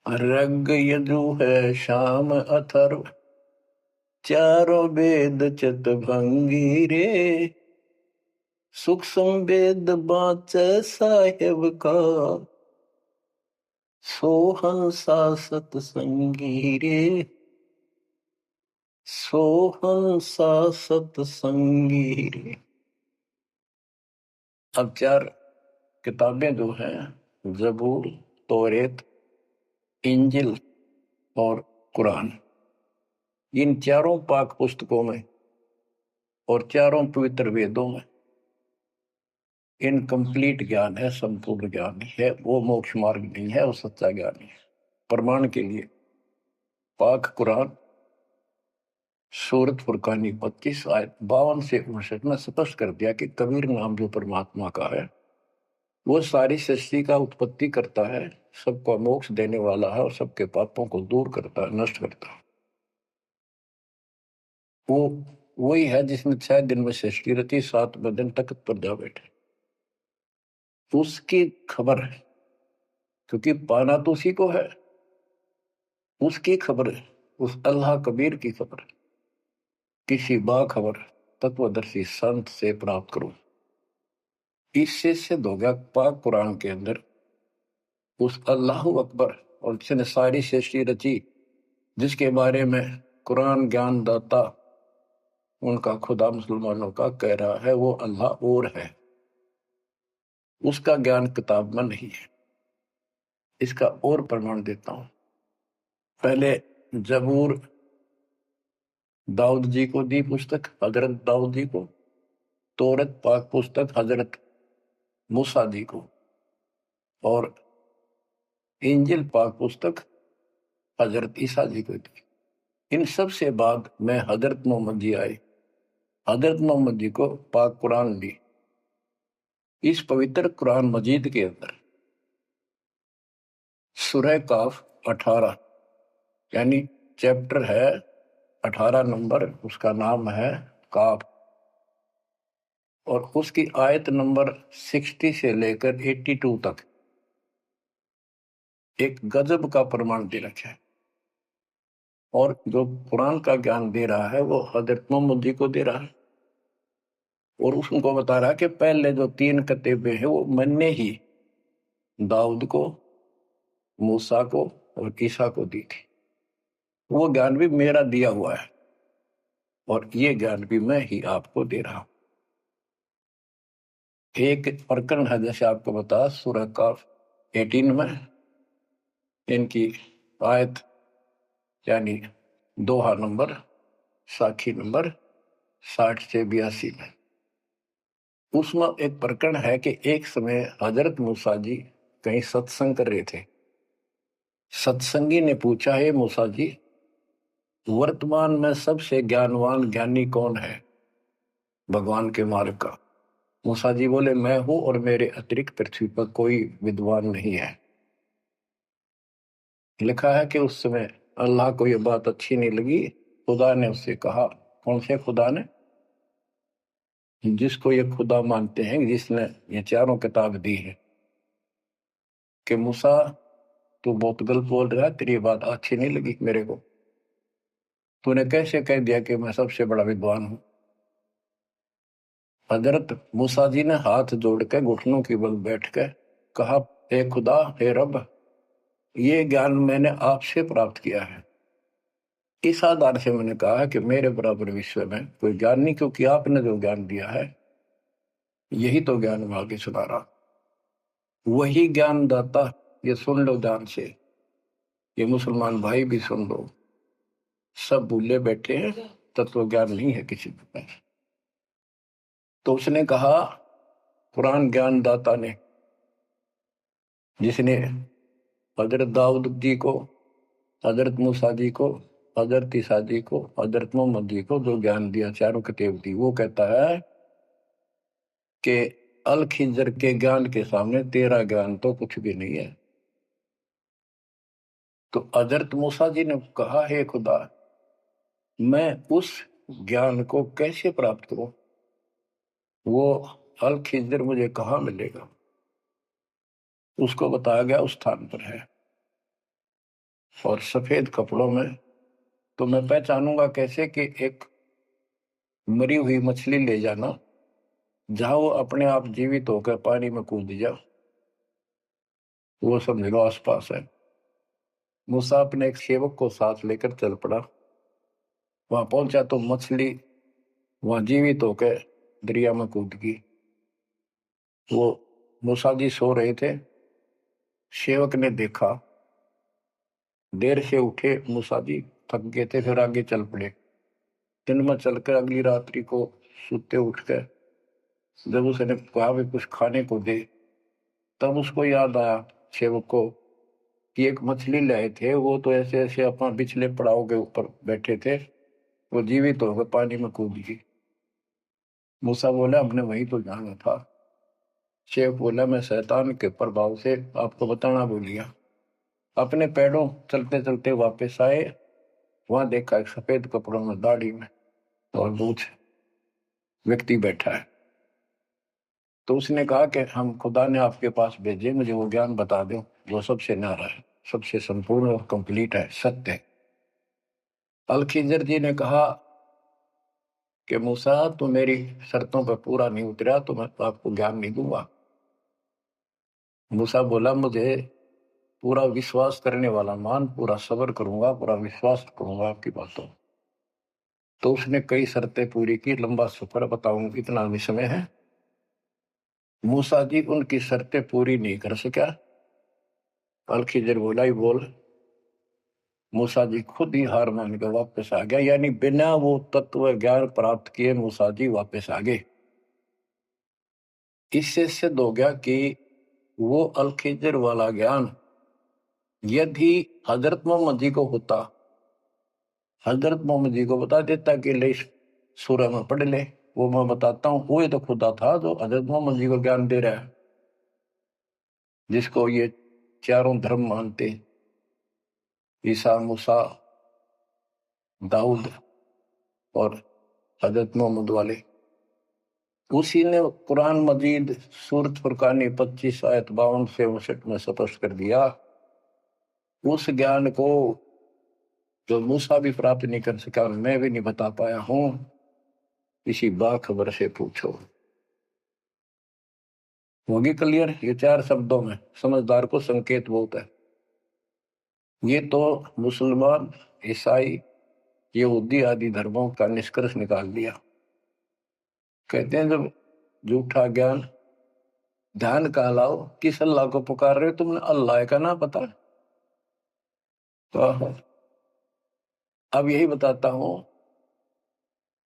ऋग यजु है शाम अथर्व, चारों वेद चितभंगी रे। सूक्ष्म वेद बाँचे साहेब का, सोहंसा सतसंगी रे। सोहंसा सतसंगी रे। अब 4 किताबें जो हैं, जबूर, तौरेत, इंजिल और कुरान, इन चारों पाक पुस्तकों में और चारों पवित्र वेदों में इनकम्प्लीट ज्ञान है, संपूर्ण ज्ञान नहीं है। वो मोक्ष मार्ग नहीं है, वो सच्चा ज्ञान नहीं है। प्रमाण के लिए पाक कुरान सूरत फुरकानी 25 आयत 52 से 59 में स्पष्ट कर दिया कि कबीर नाम जो परमात्मा का है वो सारी सृष्टि का उत्पत्ति करता है, सबको मोक्ष देने वाला है और सबके पापों को दूर करता है, नष्ट करता है। वो वही है जिसने 6 दिन में सृष्टि रची, 7वें दिन तख्त पर जा बैठे। उसकी खबर है, क्योंकि पाना तो उसी को है। उसकी खबर है, उस अल्लाह कबीर की खबर है। किसी बाखबर तत्वदर्शी संत से प्राप्त करो। इससे सिद्ध हो गया पाक कुरान के अंदर उस अल्लाह अकबर और जिसने सारी सृष्टि रची, जिसके बारे में कुरान ज्ञान दाता उनका खुदा मुसलमानों का कह रहा है वो अल्लाह और है, उसका ज्ञान किताब में नहीं है। इसका और प्रमाण देता हूं। पहले जबूर दाऊद जी को दी पुस्तक, हजरत दाऊद जी को। तौरत पाक पुस्तक हजरत मूसा जी को। और इंजिल पाक पुस्तक हजरत ईसा जी को दी। इन सब से बाद में हजरत मोहम्मद जी आए। हजरत मोहम्मद जी को पाक कुरान दी। इस पवित्र कुरान मजीद के अंदर सूरह काफ 18 यानी चैप्टर है 18 नंबर, उसका नाम है काफ। और उसकी आयत नंबर 60 से लेकर 82 तक एक गजब का प्रमाण दे रखा है। और जो कुरान का ज्ञान दे रहा है वो हजरत मोहम्मद जी को दे रहा है। और उसको बता रहा है कि पहले जो 3 किताबें हैं वो मैंने ही दाऊद को, मूसा को और ईसा को दी थी। वो ज्ञान भी मेरा दिया हुआ है और ये ज्ञान भी मैं ही आपको दे रहा हूं। एक प्रकरण है, जैसे आपको बता सूरह काफ 18 में इनकी आयत यानी दोहा नंबर साखी नंबर 60 से 82 में उसमें एक प्रकरण है कि एक समय हजरत मूसा जी कहीं सत्संग कर रहे थे। सत्संगी ने पूछा, है मूसा जी, वर्तमान में सबसे ज्ञानवान ज्ञानी कौन है भगवान के मार्ग का? मूसा जी बोले, मैं हूं और मेरे अतिरिक्त पृथ्वी पर कोई विद्वान नहीं है। लिखा है कि उस समय अल्लाह को यह बात अच्छी नहीं लगी। खुदा ने उससे कहा, कौन से खुदा ने? जिसको ये खुदा मानते हैं, जिसने ये चारों किताब दी है, कि मूसा तू बहुत गलत बोल रहा है, तेरी बात अच्छी नहीं लगी मेरे को। तूने कैसे कह दिया कि मैं सबसे बड़ा विद्वान हूं? हजरत मूसा जी ने हाथ जोड़ के घुटनों की बल बैठ के कहा, हे खुदा, हे रब, ये ज्ञान मैंने आपसे प्राप्त किया है। इस आधार से मैंने कहा कि मेरे बराबर विश्व में कोई ज्ञान नहीं, क्योंकि आपने जो ज्ञान दिया है यही तो ज्ञान मैं आगे सुना रहा। वही ज्ञान दाता, ये सुन लो ध्यान से, ये मुसलमान भाई भी सुन लो, सब भूले बैठे हैं, तत्व ज्ञान नहीं है किसी में। तो उसने कहा, कुरान ज्ञान दाता ने, जिसने हजरत दाऊद जी को, हजरत मूसा जी को, हजरत ईसा जी को, हजरत मोहम्मद जी को जो ज्ञान दिया, चारों किताब दी, वो कहता है कि अल खिजर के ज्ञान के सामने तेरा ज्ञान तो कुछ भी नहीं है। तो हजरत मूसा जी ने कहा, हे खुदा, मैं उस ज्ञान को कैसे प्राप्त करूं? वो अल खिजर मुझे कहाँ मिलेगा? उसको बताया गया उस स्थान पर है और सफेद कपड़ों में। तो मैं पहचानूंगा कैसे कि एक मरी हुई मछली ले जाना, जहां वो अपने आप जीवित होकर पानी में कूद जा, वो समझ लो आसपास है। मूसा अपने एक सेवक को साथ लेकर चल पड़ा। वहां पहुंचा तो मछली वहां जीवित होकर दरिया में कूद गई। वो मूसा जी सो रहे थे। सेवक ने देखा, देर से उठे मूसा जी, थक गए थे, फिर आगे चल पड़े। दिन में चलकर अगली रात्रि को सुते उठकर जब उसने कहा भी कुछ खाने को दे, तब उसको याद आया सेवक को कि एक मछली लाए थे, वो तो ऐसे ऐसे अपना पिछले पड़ाव के ऊपर बैठे थे वो जीवित होकर पानी में कूद गई। मूसा बोला हमने वही तो जाना था। शेख बोला मैं शैतान के प्रभाव से आपको बताना भूल गया। अपने पैरों चलते चलते वापस आए, वहां देखा एक सफेद कपड़ों में, दाढ़ी में और दूध व्यक्ति बैठा है। तो उसने कहा कि हम खुदा ने आपके पास भेजे, मुझे वो ज्ञान बता दो जो सबसे न्यारा है, सबसे संपूर्ण और कंप्लीट है, सत्य है। अल खिजर जी ने कहा कि मूसा तू मेरी शर्तों पर पूरा नहीं उतरा तो मैं तो आपको ज्ञान नहीं दूंगा। मूसा बोला मुझे पूरा विश्वास करने वाला मान, पूरा सब्र करूंगा, पूरा विश्वास करूंगा आपकी बातों। तो उसने कई शर्तें पूरी की, लंबा सफर बताऊं इतना भी समय है। मूसा जी उनकी शर्तें पूरी नहीं कर सका। अल खिजर बोला ही बोल। मूसा जी खुद ही हार मान के वापस आ गया, यानी बिना वो तत्व ज्ञान प्राप्त किए मूसा जी वापस आ गए। इससे सिद्ध हो गया कि वो अल खिजर वाला ज्ञान यदि हजरत मोहम्मद जी को होता, हजरत मोहम्मद जी को बता देता कि ले सूरह में पढ़ ले, वो मैं बताता हूँ, वो तो खुदा था जो हजरत मोहम्मद जी को ज्ञान दे रहा है, जिसको ये चारों धर्म मानते, ईसा, मूसा, दाऊद और हजरत मोहम्मद वाले। उसी ने कुरान मजीद सूरत फुरकानी 25 आयत 52 से 59 में स्पष्ट कर दिया। उस ज्ञान को जो मूसा भी प्राप्त नहीं कर सका और मैं भी नहीं बता पाया हूं, किसी बाखबर से पूछो। होगी क्लियर? ये 4 शब्दों में समझदार को संकेत बहुत है। ये तो मुसलमान, ईसाई, यहूदी आदि धर्मों का निष्कर्ष निकाल दिया। कहते हैं जब झूठा ज्ञान, ध्यान का लाओ, किस अल्लाह को पुकार रहे हो तुमने? अल्लाह का ना पता? तो अब यही बताता हूं,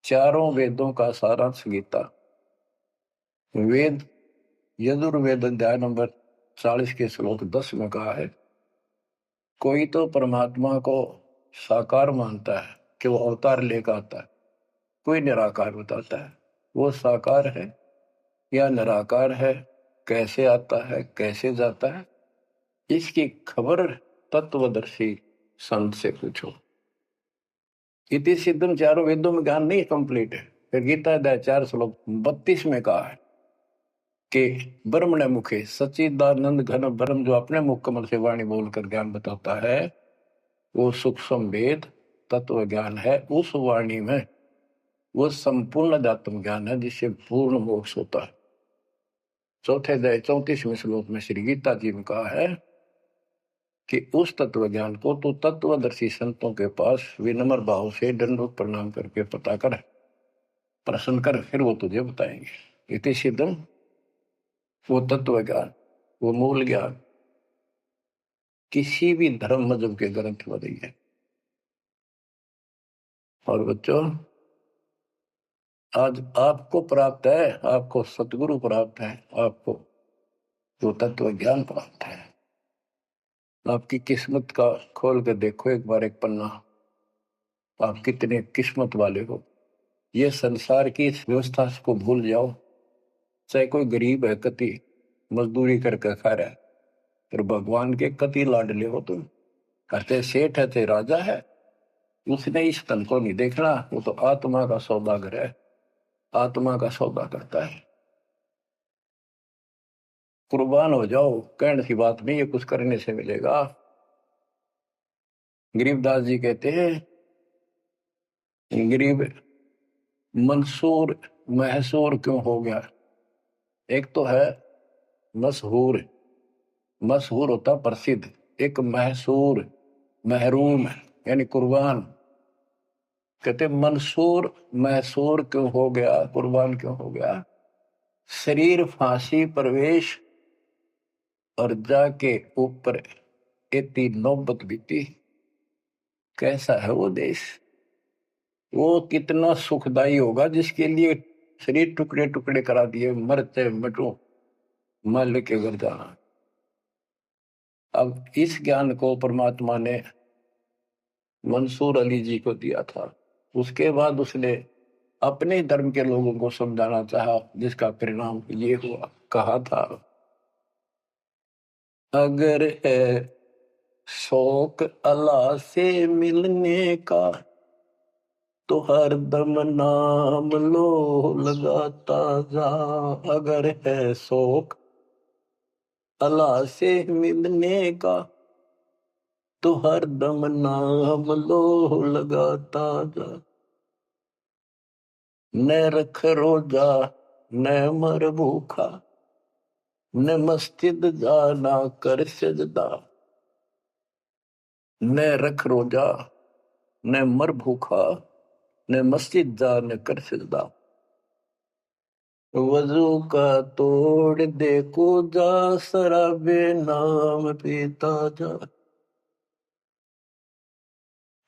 चारों वेदों का सारांश गीता। वेद यजुर्वेद अध्याय नंबर 40 के श्लोक 10 में कहा है, कोई तो परमात्मा को साकार मानता है कि वो अवतार लेकर आता है, कोई निराकार बताता है वो साकार है या निराकार है, कैसे आता है कैसे जाता है, इसकी खबर तत्वदर्शी संत से पूछो। इति सिद्धम, चारों वेदों में ज्ञान नहीं कंप्लीट है। फिर गीता अध्याय 4 श्लोक 32 में कहा है कि ब्रह्मण मुखे सच्चिदानंद घन ब्रह्म, जो अपने मुख कमल से वाणी बोलकर ज्ञान बताता है, वो सूक्ष्म वेद तत्व ज्ञान है। उस वाणी में वो संपूर्ण अध्यात्म ज्ञान है जिससे पूर्ण मोक्ष होता है। चौथे अध्याय 34वें श्लोक में श्री गीता जी ने कहा है कि उस तत्व ज्ञान को तो तत्वदर्शी संतों के पास विनम्र भाव से दंडवत प्रणाम करके पता कर, प्रश्न कर, फिर वो तुझे बताएंगे। इति सिद्धम, वो तत्व ज्ञान, वो मूल ज्ञान किसी भी धर्म मजहब के ग्रंथ में नहीं है। और बच्चों, आज आपको प्राप्त है, आपको सतगुरु प्राप्त है, आपको जो तत्व ज्ञान प्राप्त है। आपकी किस्मत का खोल कर देखो एक बार एक पन्ना, आप कितने किस्मत वाले हो। ये संसार की इस व्यवस्था को भूल जाओ। चाहे कोई गरीब है, कति मजदूरी करके खा रहा है, फिर भगवान के कति लाडले हो तुम। कहते सेठ है थे राजा है, उसने इस तन को नहीं देखना, वो तो आत्मा का सौदागर है, आत्मा का सौदा करता है। कुर्बान हो जाओ, कहने की बात नहीं, ये कुछ करने से मिलेगा। गरीबदास जी कहते हैं, गरीब मंसूर महसूर क्यों हो गया? एक तो है मशहूर, मशहूर होता प्रसिद्ध, एक महसूर महरूम यानी कुर्बान। कहते मंसूर महसूर क्यों हो गया, कुर्बान क्यों हो गया? शरीर फांसी प्रवेश और जाके ऊपर इतनी नौबत बीती। कैसा है वो देश? वो कितना सुखदाई होगा जिसके लिए शरीर टुकड़े टुकड़े करा दिए, मरते मटो मल के घर जाना। अब इस ज्ञान को परमात्मा ने मंसूर अली जी को दिया था। उसके बाद उसने अपने धर्म के लोगों को समझाना चाहा, जिसका परिणाम ये हुआ। कहा था, अगर है शौक अल्लाह से मिलने का तो हर दम नाम लो लगाता जा। अगर है शौक अल्लाह से मिलने का तो हर दम नाम लो लगाता जा। न रख रोजा न मर भूखा, न मस्जिद जाना कर सजदा। न रख रोजा न मर भूखा, न मस्जिद जा न कर सजदा। वजू का तोड़ दे को जा, शराबे नाम पीता जा।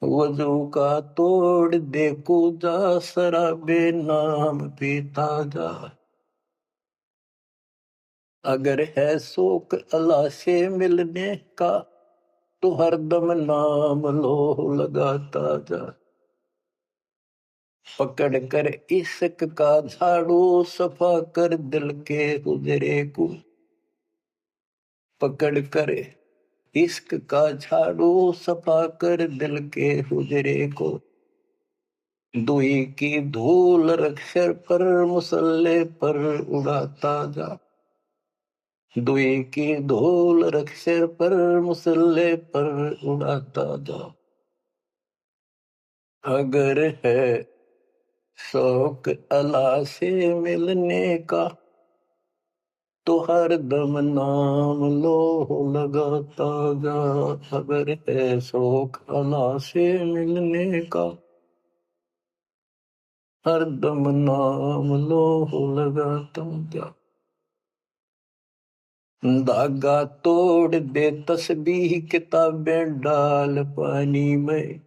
वजू का तोड़ दे को जा, शराबे नाम पीता जा। अगर है शौक अल्लाह से मिलने का तो हरदम नाम लो लगाता जा। पकड़ कर इश्क का झाड़ू, सफा कर दिल के हुजरे को। पकड़ कर इश्क का झाड़ू, सफा कर दिल के हुजरे को। दुई की धूल रख सिर पर, मुसल्ले पर उड़ाता जा। दुई की धूल रख सिर पर, मुसल्ले पर उड़ाता जा। अगर है शौक अल्लाह से मिलने का तो हर दम नाम लो लगाता जा। अगर है शौक अल्लाह से मिलने का हर दम नाम लो लगाता जा। धागा तोड़ दे तस्बीह, किताबें डाल पानी में।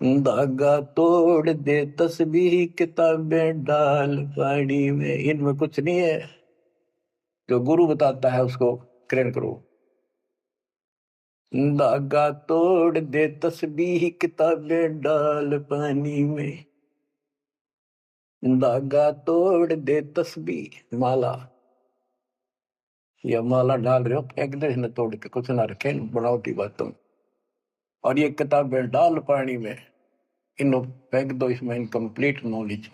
धागा तोड़ दे तस्बीह, किताबें डाल पानी में। इनमें कुछ नहीं है, जो गुरु बताता है उसको ग्रहण करो। धागा तोड़ दे तस्बीह, किताबें डाल पानी में। धागा तोड़ दे तस्बीह, माला या माला डाल रहे हो, फेंक दे न तोड़ के, कुछ ना रखे बनावटी बातों। और ये किताबें डाल पानी में, इन्हों फेंक दो, इसमें इनकम्प्लीट नॉलेज।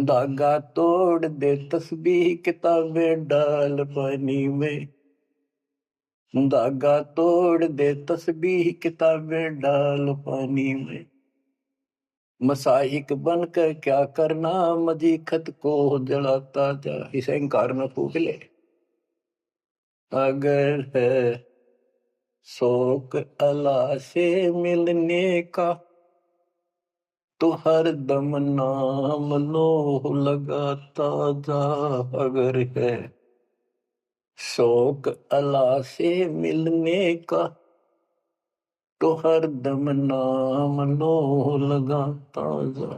धागा तोड़ दे तस्बीह, किताबें डाल पानी में। धागा तोड़ दे तस्बीह, किताबें डाल पानी में। मसाहिक बनकर क्या करना, मजीखत को जलाता जा। इसे अहंकार में फूक ले। अगर है शौक अल्लाह से मिलने का तो हर दम नाम लो लगाता जा। अगर है शौक अल्लाह से मिलने का तो हर दम नाम लो लगाता जा।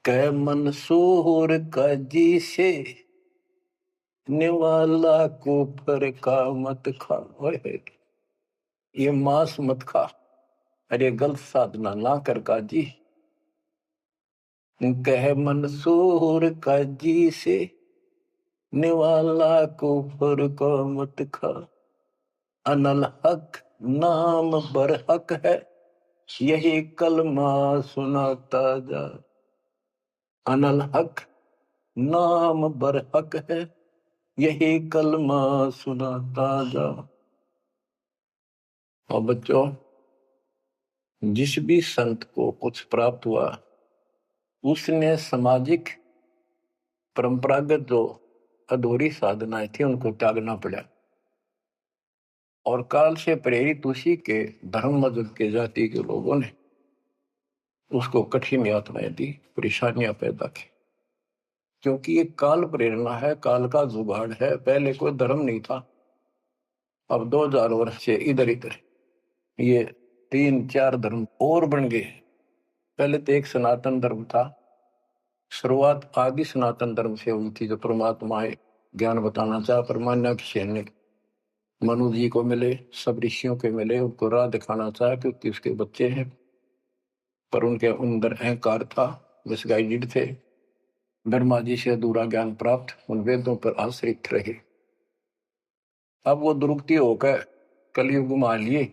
कै मंसूर का जी से निवाला को पर का मत खा। ये मांस मत खा, अरे गलत साधना ना कर काजी। कह मंसूर का जी से निवाला को पर का मत खा। अनल हक नाम बर हक है, यही कलमा सुनाता जा। अनल हक नाम बर हक है, यही कलमा सुनाता जा। और बच्चों, जिस भी संत को कुछ प्राप्त हुआ, उसने सामाजिक परंपरागत जो अधूरी साधनाएं थी उनको त्यागना पड़ा। और काल से प्रेरित उसी के धर्म मजहब के जाति के लोगों ने उसको कठिन यातनाएं दी, परेशानियां पैदा की। क्योंकि ये काल प्रेरणा है, काल का जुगाड़ है। पहले कोई धर्म नहीं था, अब 2000 वर्ष से इधर इधर ये 3-4 धर्म और बन गए। पहले तो एक सनातन धर्म था, शुरुआत आदि सनातन धर्म से हुई थी, जो परमात्मा ज्ञान बताना चाहा परमान्या सेन ने। मनु जी को मिले, सब ऋषियों के मिले, उनको राह दिखाना चाहा क्योंकि उसके बच्चे हैं, पर उनके अंदर अहंकार था, मिसगाइडेड थे। ब्रह्मा जी से अधूरा ज्ञान प्राप्त, उन वेदों पर आश्रित रहे। अब वो दुरुक्ति होकर कलयुग में आ लिए,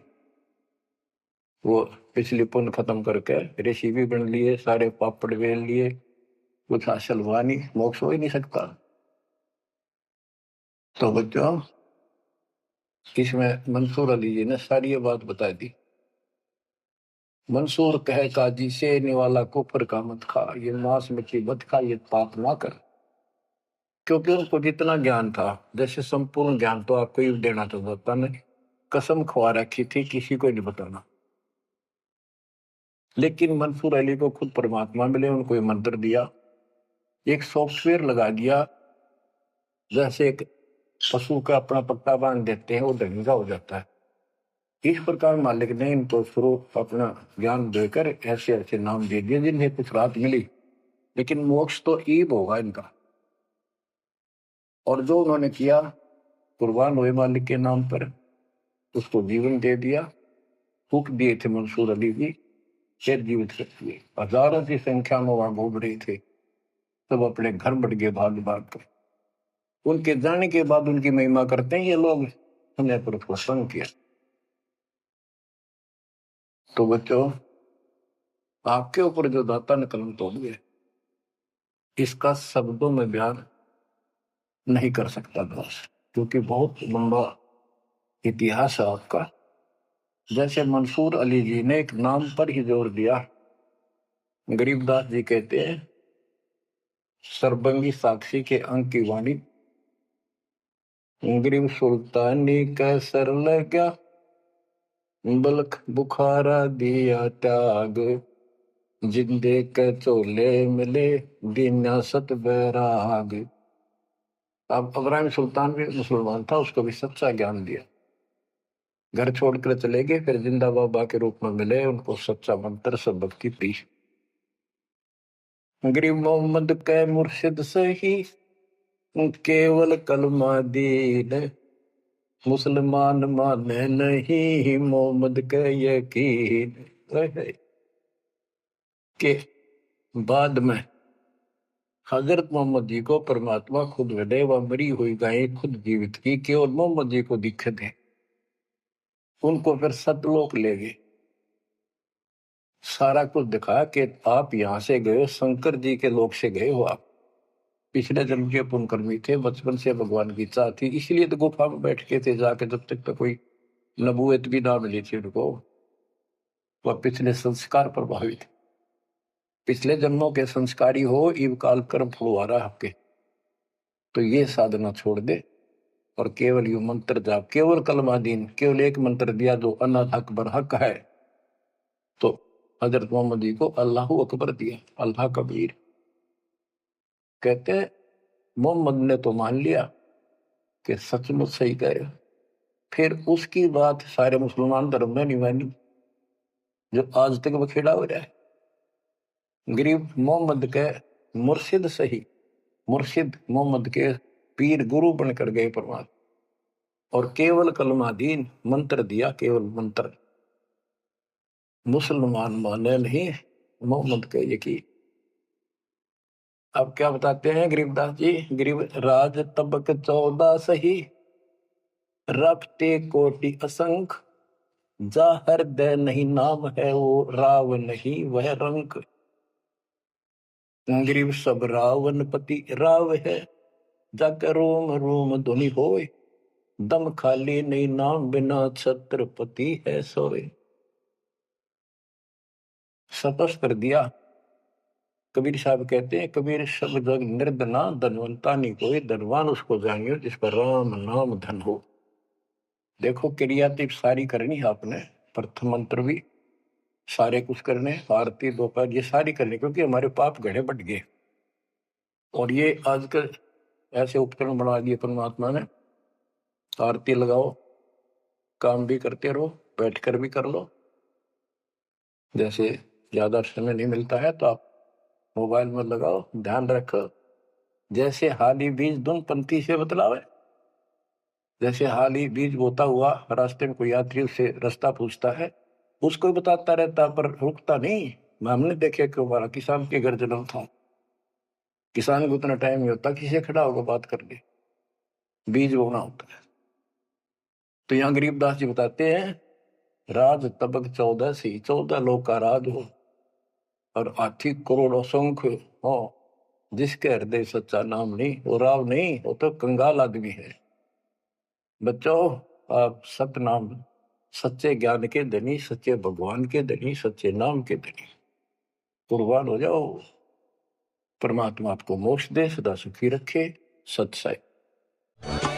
वो पिछली पुण्य खत्म करके ऋषि भी बन लिए, सारे पापड़ वेल लिए, कुछ हासिल हुआ नहीं, मोक्ष हो ही नहीं सकता। तो बच्चों, इसमें मंसूर अली जी ने सारी ये बात बता दी। मंसूर कहे काजी से निवाला कुफर का मत खा, ये मांस मछली मत खा, ये पाप ना कर। क्योंकि उनको जितना ज्ञान था, जैसे संपूर्ण ज्ञान तो आपको ही देना चाहता नहीं, कसम खवा रखी थी किसी को नहीं बताना। लेकिन मंसूर अली को खुद परमात्मा मिले, उनको ये मंत्र दिया, एक सॉफ्टवेयर लगा दिया, जैसे एक पशु का अपना पट्टा बांध देते हैं, वो ढंगा हो जाता है। इस प्रकार मालिक ने इनको शुरू अपना ज्ञान देकर ऐसे ऐसे नाम दे दिए जिन्हें कुछ राहत मिली, लेकिन मोक्ष तो ईब होगा इनका। और जो उन्होंने किया, कुर्बान हुए मालिक के नाम पर, उसको जीवन दे दिया। फूक दिए थे मंसूर अली जी, फिर जीवित कर दिए। हजारों की संख्या में वहां घूम रहे थे, सब अपने घर बढ़ गए भाग भाग कर। उनके जाने के बाद उनकी महिमा करते हैं ये लोग, हमने पर प्रसन्न किया। तो बच्चों, आपके ऊपर जो दाता ने कलम तोड़ दिया, इसका शब्दों में बयान नहीं कर सकता बस, क्योंकि बहुत लंबा इतिहास है आपका। जैसे मंसूर अली जी ने एक नाम पर ही जोर दिया। गरीबदास जी कहते हैं, सरबंगी साक्षी के अंक की वाणी, गरीब सुल्तानी का सर लगा, बलख बुखारा दिया त्याग, जिंदे के चोले मिले दीना सत बैराग। अब इब्राहिम सुल्तान भी मुसलमान था, उसको भी सच्चा ज्ञान दिया। घर छोड़कर चले गए, फिर जिंदा बाबा के रूप में मिले, उनको सच्चा मंत्र सबक की दी। गरीब मोहम्मद के मुर्शिद सही, केवल कलमा दीन, मुसलमान माने नहीं मोहम्मद के यकीन। के बाद में हजरत मोहम्मद जी को परमात्मा खुद मिले, वह मरी हुई गायें खुद जीवित की, केवल मोहम्मद जी को दिखे थे। उनको फिर सतलोक ले गए, सारा कुछ दिखाया कि आप यहां से गए, शंकर जी के लोक से गए हो आप, पिछले जन्म के पुण्यकर्मी थे, बचपन से भगवान की इच्छा थी, इसलिए तो गुफा में बैठ के थे जाके, जब तक तो कोई नबूवत भी ना मिली थी उनको। वह पिछले संस्कार प्रभावित, पिछले जन्मों के संस्कारी हो, इव काल कर्म फुलवारा आपके, तो ये साधना छोड़ दे और केवल यू मंत्र जाप, केवल कलमादीन, केवल एक मंत्र दिया जो अनाथ अकबर हक है। तो हजरत मोहम्मद जी को अल्लाह अकबर दिया, अल्लाह कबीर। कहते मोहम्मद ने तो मान लिया कि सचमुच सही कह रहे, फिर उसकी बात सारे मुसलमान धर्म में नहीं मानी, जो आज तक बखेड़ा हो रहा है। गरीब मोहम्मद के मुर्शिद सही, मुर्शिद मोहम्मद के पीर गुरु बनकर गए परमात्मा, और केवल कलमा दीन, मंत्र दिया, केवल मंत्र। मुसलमान माने नहीं मोहम्मद के यकीन। अब क्या बताते हैं गरीबदास जी, गरीब राज तबक 14 सही, रफ्ते कोटि असंख, जा हृदय नहीं नाम है वो राव नहीं वह रंक। गरीब सब रावण पति राव है, जाकर रोम रोम धुनि होए, दम खाली नहीं नाम बिना छत्रपति है सोए। सपस कर दिया। कबीर साहब कहते हैं, कबीर सब जग निर्धना, धनवंता नहीं कोई, धनवान उसको जानियो जिस पर राम नाम धन हो। देखो क्रिया तो सारी करनी है आपने, प्रथम मंत्र भी सारे कुछ करने, आरती दोपहर ये सारी करनी, क्योंकि हमारे पाप घड़े बढ़ गए। और ये आजकल ऐसे उपकरण बना दिए परमात्मा ने, आरती लगाओ, काम भी करते रहो, बैठकर भी कर लो। जैसे ज्यादा समय नहीं मिलता है तो आप मोबाइल में लगाओ, ध्यान रखो, जैसे हाली बीज धुन पंक्ति से बतलावे, जैसे हाल ही बीज बोता हुआ रास्ते में कोई यात्री उससे रास्ता पूछता है, उसको ही बताता रहता पर रुकता नहीं। हमने देखे कि हमारा किसान के घर जन्म था, किसान को उतना टाइम नहीं होता किसी से खड़ा होकर बात कर ले, बीज बोना होता है। तो यहाँ गरीबदास जी बताते हैं, राज तबक 14 सी, 14 लोग का राज हो और हाथी करोड़ों संख्य हो, जिसके हृदय सच्चा नाम नहीं, वो राव नहीं, वो तो कंगाल आदमी है। बच्चों, आप सतनाम, सच्चे ज्ञान के धनी, सच्चे भगवान के धनी, सच्चे नाम के धनी कुर्बान हो जाओ। परमात्मा आपको मोक्ष दे, सदा सुखी रखे। सत्संग।